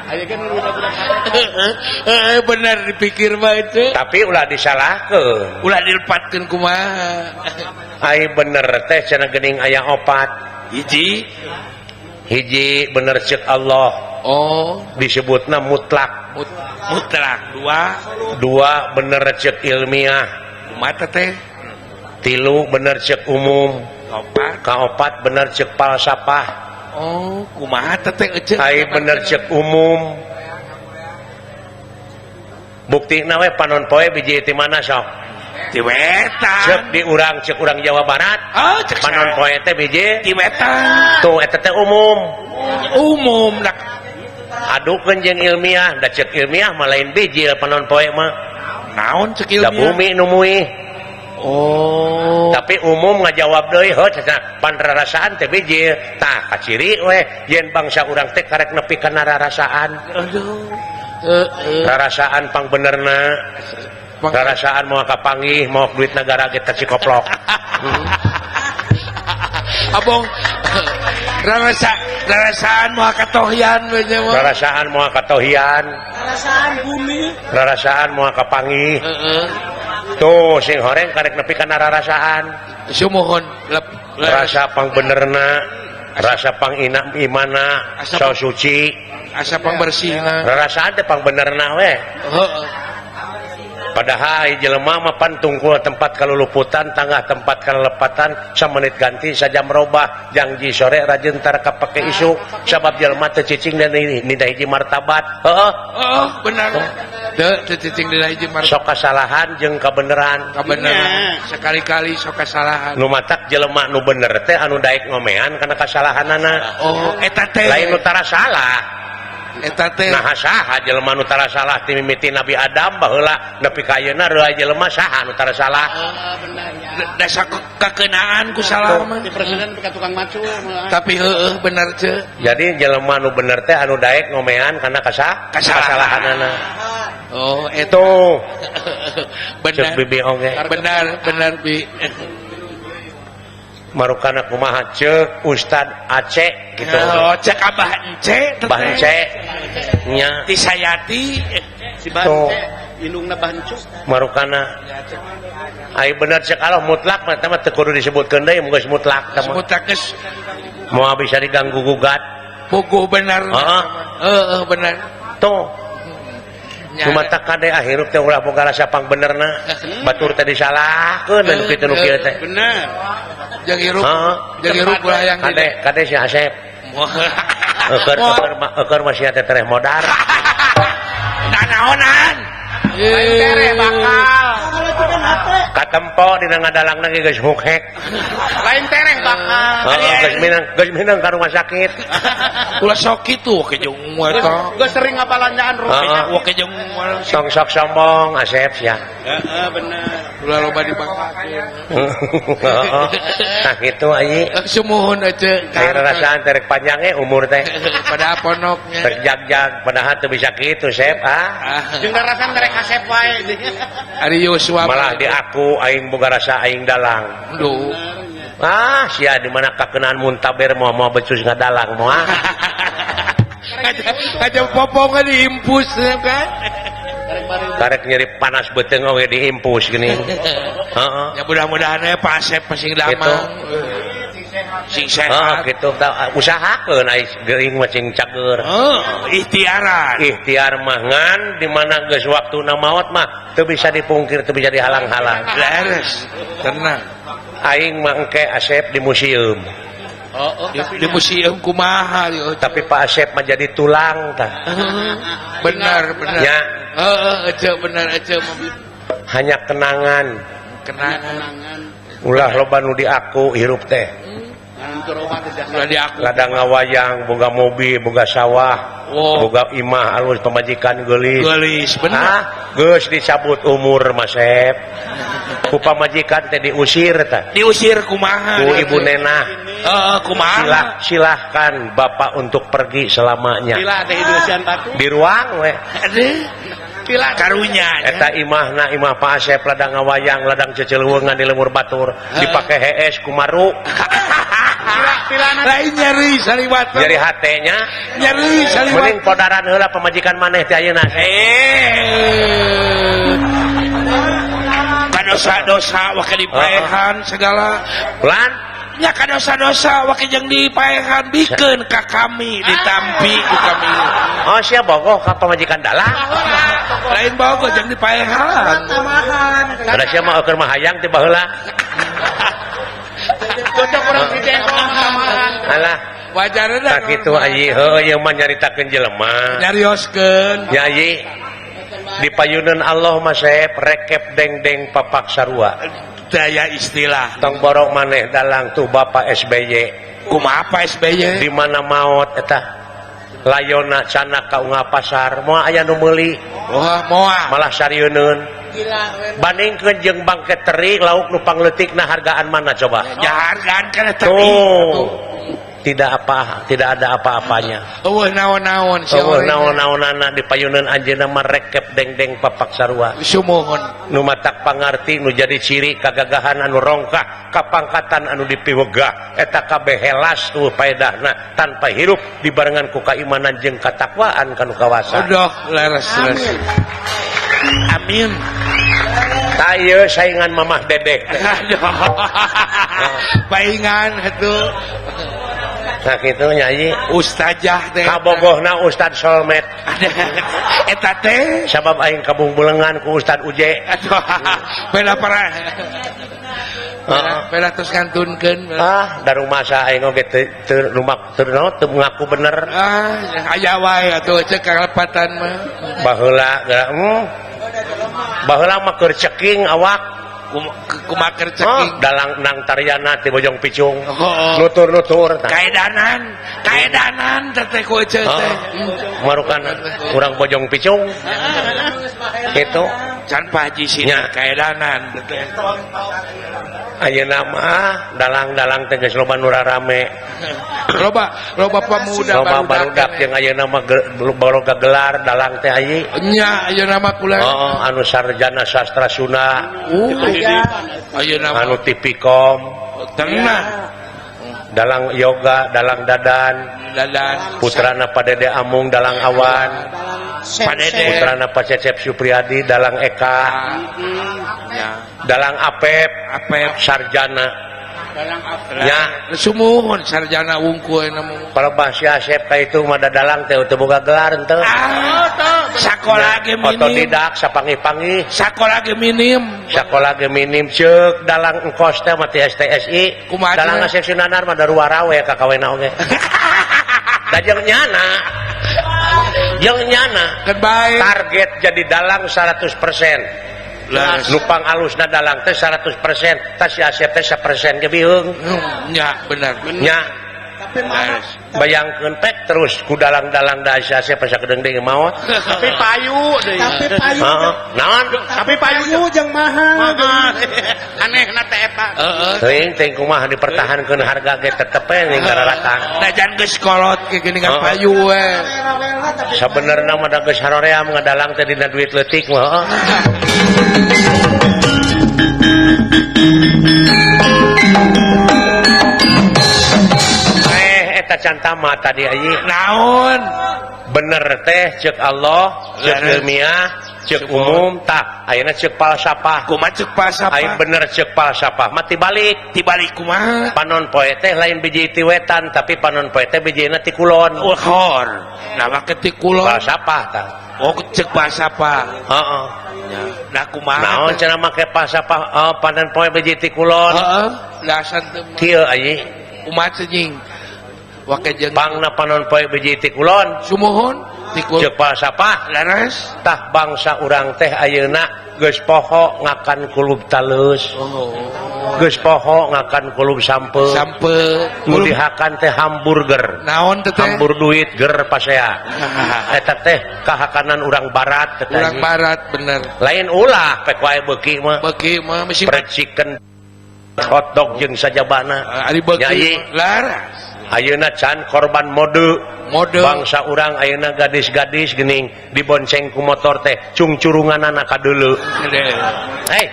aya kan budak-budak bener dipikir mah itu tapi ulah disalahkeun ulah dilepatkeun kumaha ai bener teh cenah geuning aya opat hiji bener ceuk Allah disebutna mutlak dua bener ceuk ilmiah mata teh tilu bener ceuk umum kaopat bener ceuk falsafah kumaha teh eceuk ai bener ceuk umum buktina we panon poe biji ti mana sok ti wetan ceuk di urang ceuk urang Jawa Barat panon poe teh biji ti wetan tuh eta teh umum dak adukeun jeung ilmiah da ceuk ilmiah mah lain biji panon poe mah naon ceuk ilmiah da bumi nu muih tapi umum ngajawab deui heuh cenah pan rarasaan teh biji tah kaciri we yen bangsa urang teh karek nepi kana rarasaan rarasaan pang benerna rarasaan moal kapanggih moal duit negara kita cikoplok abong rarasaan moal katohian we nya mah rarasaan moal katohian rarasaan moal kapanggih tuh sing horeng karek nepi kana rarasaan sumuhun rasa pang benerna rasa pang imana so suci asa pang bersihna rarasaan teh pang benerna we padahal jelema mah pan tungkul tempat kaluluputan tangah tempat kalelepatan samenit ganti sajam robah janji sore rajin tar kapake isu sabab jelema teu cicing dina hiji martabat benar teu cicing dina hiji martabat sok kasalahan jeung kabeneran sekali-kali sok kasalahan nu matak jelema nu bener teh anu daek ngomean kana kasalahanana eta teh lain nu tara salah eta teh nah saha jelema nu tara salah ti mimiti Nabi Adam baheula nepi ka ayeuna reuah jelema saha nu tara salah dasa kakeunaan ku salah mah di presiden ka tukang macu tapi heueuh bener ce jadi jelema nu bener teh anu daek ngomean kana kasalahanana itu bener bibi oge bener bi marukana kumaha ceuk Ustad Aceh gitu cek abah ence Bah Ence nya ti sayati si Bance indungna bancu marukana ai bener cek Allah mutlak mah teh teu kudu disebutkeun deui mun geus mutlak teh mutlak geus moal bisa diganggu gugat buku bener bener tuh cuma tak kade hirup teh ulah boga rasa pang benerna batur teh disalahkeun anu kitu nu kieu teh bener jeung hirup ulah yang kade si Asep eukeur masih teh tereh modar naonan tere bakal katempo dina ngadalangna ge geus hukhek lain tereh bakal geus minang ka rumah sakit ulah sok kitu ke jeung eta geus sering ngabalanjaan rupiah ke jeung sok sombong Asep sia bener ulah loba dibangkakeun. Nah gitu ayi Sumuhun aja. air rasaan terek panjangnya umur teh Pada ponoknya. terek jag-jag padahal teu bisa kitu Sep Jeung rarasan terek kasep wae. Ari Yosua malah di aku aing boga rasa aing dalang Duh. sia di mana kakenaan muntaber mau becus ngadalang mau Aja popongnya diimpus kan. karek nyeri panas beteng oge diimpus gini heeh Ya mudah-mudahan ya Pak Asep pasing Gitu. damang. Sing sehat. gitu usahakeun ais geuing mah cing cager Ikhtiaran. ikhtiar mah ngan di mana geus waktuna maot mah teu bisa dipungkir teu bisa dihalang-halang Beres. Tenang. aing mah engke Asep di museum Di museum kumaha di tapi Pak Asep mah jadi tulang tah benar benar. ya Aja benar aja hanya kenangan kenangan. Kenangan ulah loba nu di aku hirup teh ngan kuroha teh Udah di aku. ladang ngawayang boga mobil boga sawah Wow. boga imah alus pemajikan geulis Gelis benar. geus dicabut umur Mas Sep ku pamajikan teh diusir tah Diusir kumaha. ku ibu nenah Kumaha. silahkan Bapak untuk pergi selamanya Bila teh Indosian batu. di ruang we Aduh. Pila karunya. eta imahna imah Pak Asep ladang ngawayang ladang ceceleuweungan di lemur batur dipake hees kumaru Pilana Lain nyeri saliwat. jadi hatenya Nyeri saliwat. mending podaran heula pemajikan maneh teh ayeuna Kadosa-dosa wake dipaehan segala. lan Nya kadosa-dosa wake jeung dipaehan bikeun ka kami ditampi ku kami. oh sia bogoh ka pamajikan dalang Lain bogo jeung dipaehan. ada sia mah keur mah hayang teh baheula cocok urang didengkol samahan. alah Wajar tak kitu ayi heuh ieu mah nyaritakeun jelema nyarioskeun. nya ayi di payunan Allah mah Sep rekep deng-deng papak sarua Daya istilah. tong borok maneh dalang tuh Bapak SBY Kumaha apa SBY? di mana maot eta layona cana ka unggah pasar moal aya nu meuli Wah, moal. malah sarieun bandingkeun jeung bangket teri lauk nu pangleutikna hargaan mana coba Ya hargaan kana teh. tuh tidak ada apa-apanya Eueuh naon-naon si eueuh orang. naon-naonana di payunan anjeunna mah rekep deng-deng papak sarua Sumuhun. nu matak pangarti nu jadi ciri kagagahan anu rongkah kapangkatan anu dipiwegah eta kabeh helas tuh paedahna tanpa hirup dibarengan ku kaimanan jeung katakwaan kanu kawasan Aduh, leres. Amin. tah ieu saingan mamah dedeh teh. Aduh. Paingan atuh. Nah kitu nyai Ustazah teh. kabogohna Ustad Solmed Eta teh. sabab aing kabungbulengan ku Ustad Uje Aduh. Bela parah. Bela terus ngantunkeun. dari rumah saya aing oge teu teu ngaku bener Aya wae atuh cek kalepatan mah. baheula mah keur ceking awak Kumaker ceking. dalang nang tariana ti Bojong Picung Oh. nutur Kaedanan teh ku teh. marukana urang Bojong Picung kitu Can paji sih Nya. kaedanan teh. ayeuna mah dalang-dalang teh geus loba nu rarame Loba pemuda loba barudak jeung ayeuna mah baroga gelar dalang teh ayi nya ayeuna mah kula. anu sarjana sastra Sunda Ayeuna mah anu Tipikom tenang. dalang yoga dalang dadan Dadan putrana Padede Amung dalang Awan Padede. putrana Pak Cecep Supriyadi dalang Eka Ya. dalang Apep sarjana Ya, sumuhun sarjana wungkul namun. palebah si Asep ka itu mah dalang teh teu boga gelar henteu Sakola ge minim. otodidak sapangi-pangi Sakola ge minim. sakola ge minim ceuk dalang engkos teh mah ti STSI Kumaha dalang cenah? Asep Sunanar mah daruwarawe kakawena oge da jeung nyana Keur bae. target jadi dalang 100%. Nupang alusna dalang teh 100%, tas si Asep teh 1% ge biheung. Nya bener. Nya bayangkeun pek terus ku dalang-dalang dahsyat saya pas kedengdeng mau Tapi payu deui. Tapi payu, naon Tapi payu jeung mahal. anehna teh eta. teuing kumaha dipertahankeun harga ge tetep we ngararatan Najan geus kolot ke geuningan payu we. sabenerna mah da geus haroream ngadalang teh dina duit leutik mah eta cantama tadi ayi Naon? bener teh ceuk Allah ceuk ilmiah ceuk umum tah ayeuna ceuk falsafah Kumaha ceuk pasapa? ai bener ceuk falsafah mati balik Tibalik kumaha? panon poe teh lain biji ti wetan tapi panon poe teh bijina ti kulon Ulhor. Nama ketikulon. falsafah tah Oh ceuk pasapa? heeh Nah kumaha? naon cenah make falsafah panon poe biji ti kulon Heeh. Lasan teu mah. kieu ayi Kumaha teh nying? Wake jeung bangna panon poe biji ti kulon sumuhun tikul ceuk falsafah laras. tah bangsa urang teh ayeuna geus poho ngakan kulub talus Oh. geus poho ngakan kulub sampe Sampe nu dihakan teh hamburger naon teh? hambur duit ger pasea eta teh kahakanan urang barat teh Urang barat bener. lain ulah pek wae beuki mah Beuki mah misi fried chicken hotdog jeung sajabana ari beuki Nyai. laras. ayeuna can korban mode Mode bangsa urang ayeuna gadis-gadis geuning dibonceng ku motor teh cungcurunganana ka deuleu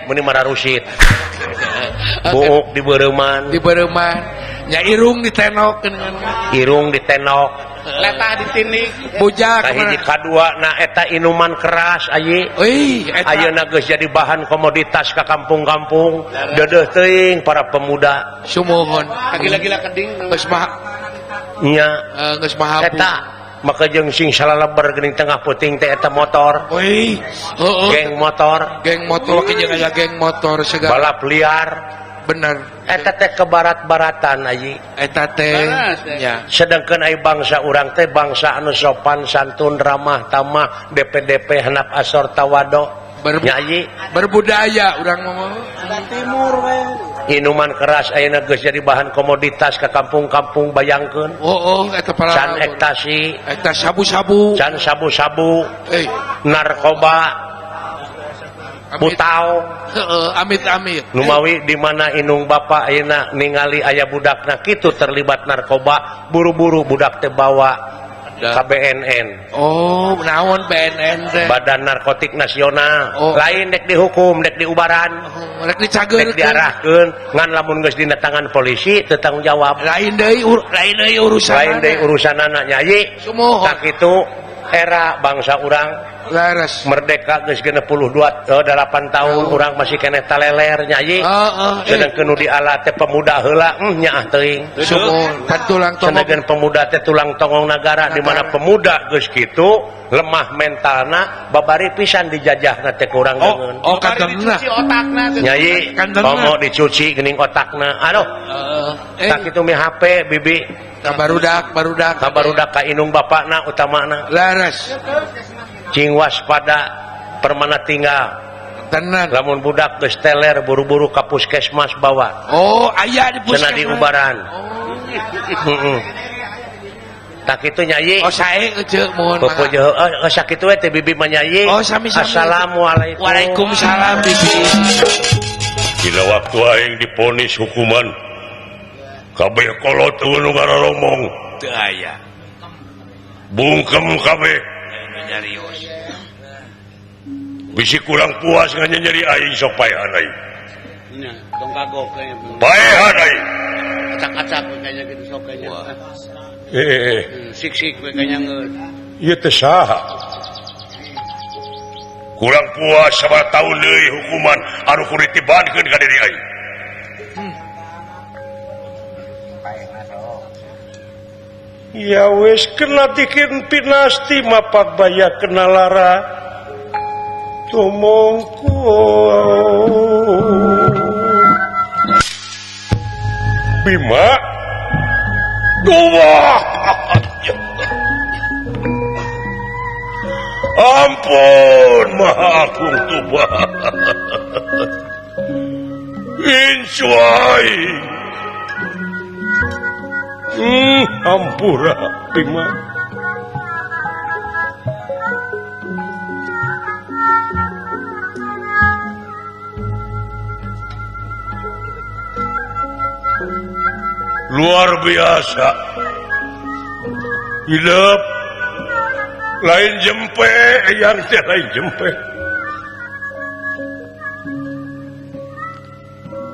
meni mararusit buuk dibeureman di bereuman nya irung ditenokeun dengan irung ditenok Letah ditinik. bujak kahiji kadua na eta inuman keras ayi euy eta ayeuna geus jadi bahan komoditas ka kampung-kampung deudeuh teuing para pemuda sumuhun Gila-gila keding. geus mah nya geus mahabu eta maka jeung sing salaleber geuning tengah puting teh eta motor euy heueuh geng motor geng motor ke jeung aya geng motor segala balap liar bener eta teh ke barat-baratan ayi eta teh Baras, teh. nya sedangkan ai bangsa urang teh bangsa anu sopan santun ramah tamah DP handap asor tawado nya ayi berbudaya urang mah Timur we. inuman keras ayeuna geus jadi bahan komoditas ka kampung-kampung bayangkeun oh eta para can ektasi eta sabu-sabu can sabu-sabu euy narkoba butau heeh amit-amit Numawi di mana inung bapak ayeuna ningali aya budakna kitu terlibat narkoba buru-buru budak teh bawa ka BNN oh naon BNN teh Badan Narkotik Nasional Oh. lain dek dihukum dek diubaran rek dicageurkeun dek diarahkeun ngan lamun geus dina tangan polisi teu tanggung jawab lain deui urusan lain deui urusanana nyai Sumuhun. tak kitu era bangsa urang laras merdeka geus 8 tahun urang masih keneh taleler nyai heeh sedangkeun nu dialah teh pemuda heula nyaah teuing sumuhun kan tulang tongok Senajan pemuda teh tulang tongong negara di mana pemuda geus kitu lemah mentalna babari pisan dijajahna teh kurang deungeun oh kadangna Cuci otakna teh. nyai Kantongna. komo dicuci geuning otakna aduh tak kitu mi HP bibi barudak kabarudak ka inung bapakna utamana laras cing waspada permana tinggal tenan lamun budak geus teler buru-buru ka puskesmas bawa oh aya di cenah puskesmas diubaran heeh tak kitu nyai oh sae ceuk mohon Pokok maaf sakitu we teh bibi mah nyai. Oh, sami-sami. Assalamualaikum. Waalaikumsalam bibi Gila waktu aing diponis hukuman. Kabeh kolot nu ngararomong. teu aya Bungkem kabeh. nyarios Bisi kurang puas nganyeri aing sok paehan aing. Nya, tong kagok kayaknya. Paehan aing. Acak-acak we kayaknya gitu sok kayaknya. Sik-sik we kayaknya ngeut. Ieu teh saha? Kurang puas sabaraha taun deui hukuman anu kudu ditibankeun ka diri aing. Ya wis kena dikin pinasti mapak baya kena lara tumongku Bima Dua Ampun Maha Agung Tuba Insuai Hampura Bima. Luar biasa. Hidup lain jempe yang lain jempe.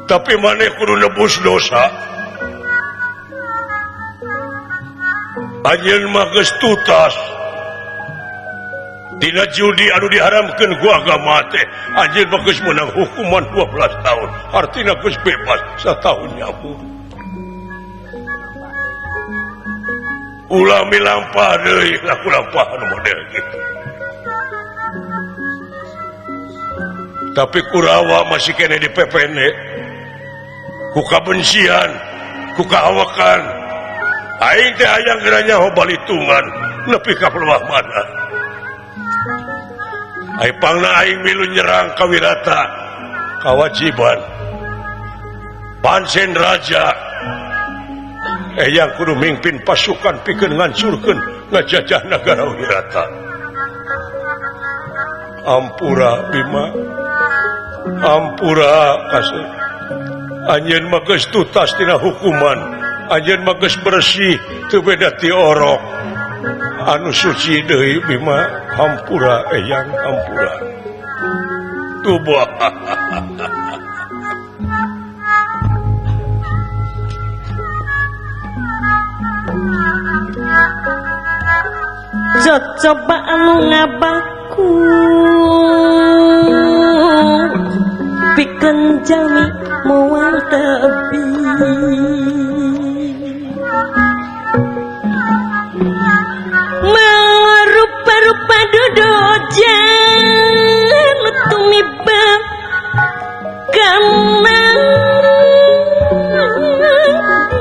Tapi maneh kudu nebus dosa. Anjeun mah geus tutas. Dina judi anu diharamkeun ku agama teh, anjeun mah geus meunang hukuman 12 tahun. Artina geus bebas satahun nyambung. Ulah milampah deui, laku lampahan model gitu. Tapi Kurawa masih kena dipepene. Ku kabencian, ku kaawakan. Aing teh hayang geranya balitungan nepi ka peluah mana. Ai pangna aing milu nyerang ka Wirata, kawajiban. Pancen raja yang kudu mimpin pasukan pikeun ngancurkeun ngajajah nagara Wirata. Ampura Bima, ampura kasih. Anjeun mah geus tutas tina hukuman, anjeun mah geus bersih teu beda ti orok. Anu suci deui Bima, hampura eyang hampura. Tubuh. Coba anu ngabaku pikeun jalmi moal tebi rupa-rupa dudojan tumibah kanang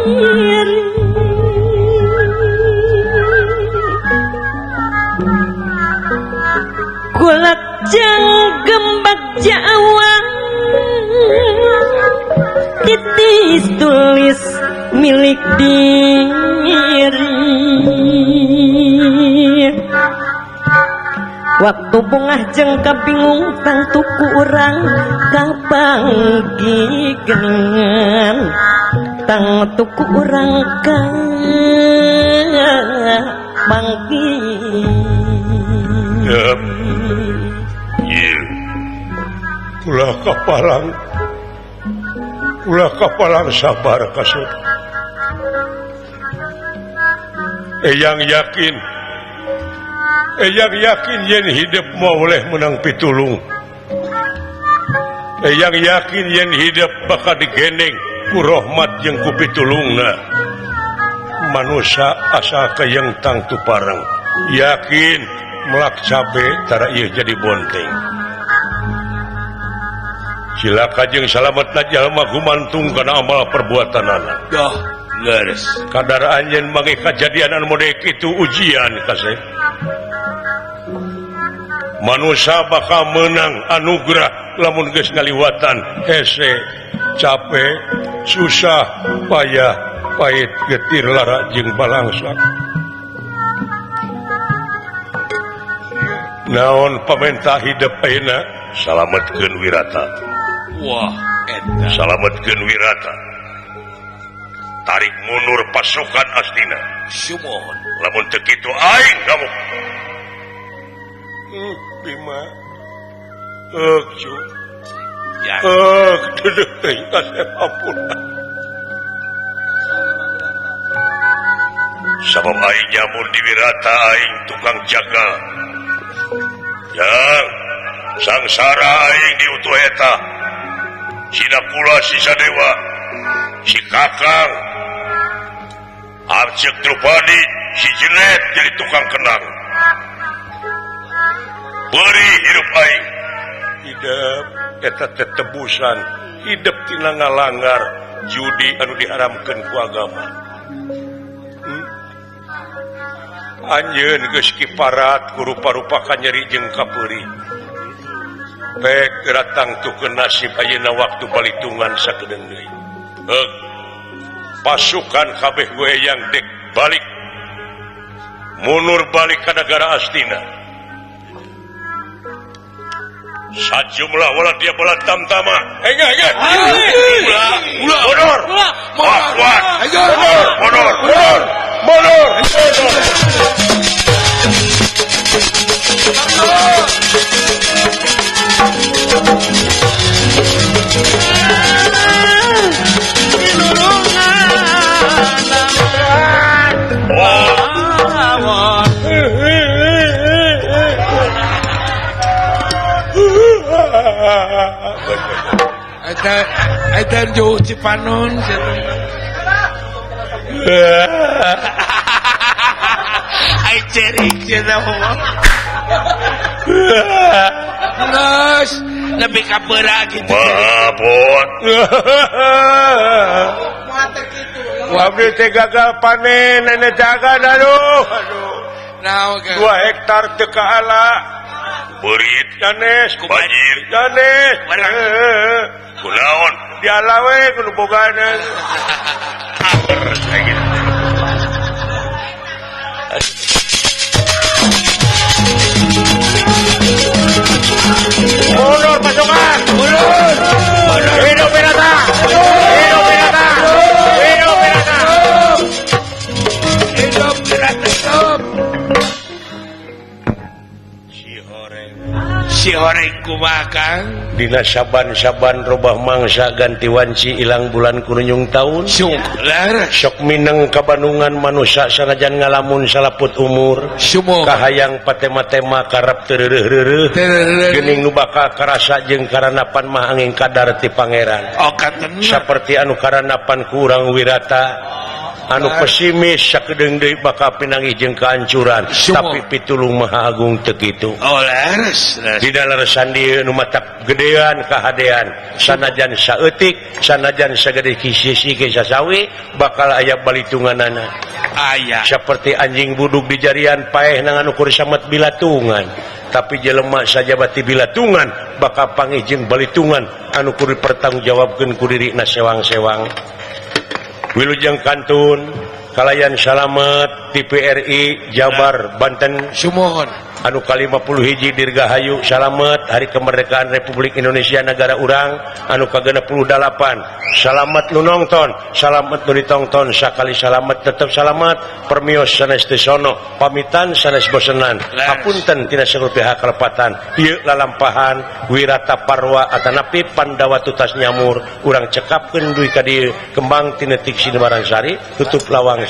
diri kulak jang gembak Jawa titis tulis milik diri waktu bungah jeng kabingung tang tuku urang kapanggigengan tang tuku urang kapanggi Ulah kapalang sabar kasut. Eyang yakin yen hidup mau oleh menang pitulung. Eyang yakin yen hidup bakal digendeng ku rahmat jeung ku pitulungna. Manusia asa kayang tang tupareng. Yakin melak cabe tara ieu jadi bonteng. Cilaka jeung salametna jalma gumantung kana amal perbuatanana. Dah leres. Kadar anjeun mangge kajadian anu model kitu ujian kasih. Manusia bakal menang anugerah lamun geus ngaliwatan hese, capek, susah, payah, pahit, getir, lara jeung balangsak. Naon pamentah hidup ayeuna salametkeun Wirata. Wah, eta. Salametkeun Wirata. Tarik mundur pasukan astina. Sumohon. Lamun teu kitu aing kamu. Bima. Cu. Ya. Dedek teh kasih ampun. Sabab aing nyamun di Wirata aing tukang jaga. Yang sangsara aing diutuh eta. Sina kula si Sadewa, si Kakang, Arcek Drupadi, si Jenet jadi tukang kenang. Beri hidup aing. Hidup eta tetebusan, hidup tina ngalanggar judi anu diharamkeun ku agama. Anjeun geus kiparat ku rupa-rupa kanyeri jeung kapeuri. Pek datang tukeun nasib ayeuna waktu balitungan sakedeung deui. Pasukan kabeh gue yang dek balik mundur balik ke negara astina sajumlah wala dia bola tamtama mundur kuat mundur Ada jauh Cipanon. Ai cerik cenah. Nges, lebih kabeura gitu. mabot wabdi teh gagal panen nenek jagan aduh Naon ka? 2 hektar teu kaala berit ganes banjir ganes kunaon diala we kudu bogana mundur pasukan mundur hidup Wirata hidup Wirata hidup Wirata Hidup Wirata hidup. Si horeng kumaha Kang? dina saban-saban robah mangsa ganti wanci ilang bulan kunyung taun Syukur. sok mineng kabandungan manusia sanajan ngalamun salaput umur Sumo. kahayang patema-tema karep tereureureuh geuning nu bakal karasa jeung karanapan mah angin kadar ti pangeran Oh katanya. saperti anu karanapan kurang Wirata anu pesimis sakedeung deui bakal pinangih jeung kehancuran Sumo. tapi pitulung Maha Agung teu kitu Oh leres. di dalam sandi nu matak gedean kahadean sanajan saeutik sanajan sagede kisisi ke sasawi bakal aya balitunganana Ayah. seperti anjing buduk di jarian paeh nang anu kur samet bilatungan tapi jelema saja bati bilatungan bakal panggih jeung balitungan anu kur dipertanggungjawabkeun ku dirina sewang-sewang Wilujeng Kantun kalayan salamet ti PRI Jabar Banten Sumohon. anu ka-50 hiji dirgahayu salamet hari kemerdekaan Republik Indonesia negara urang anu ka-68 salamet nu nongton salamet nu ditongton sakali salamet tetep salamet permios sanes teu sono pamitan sanes bosenan hapunten tina saeueut pihak kalepatan ieu lalampahan Wirata Parwa atanapi Pandawa tutas nyamur urang cekapkeun duy ka dieu kembang tinetik Sinebaran Sari tutup lawang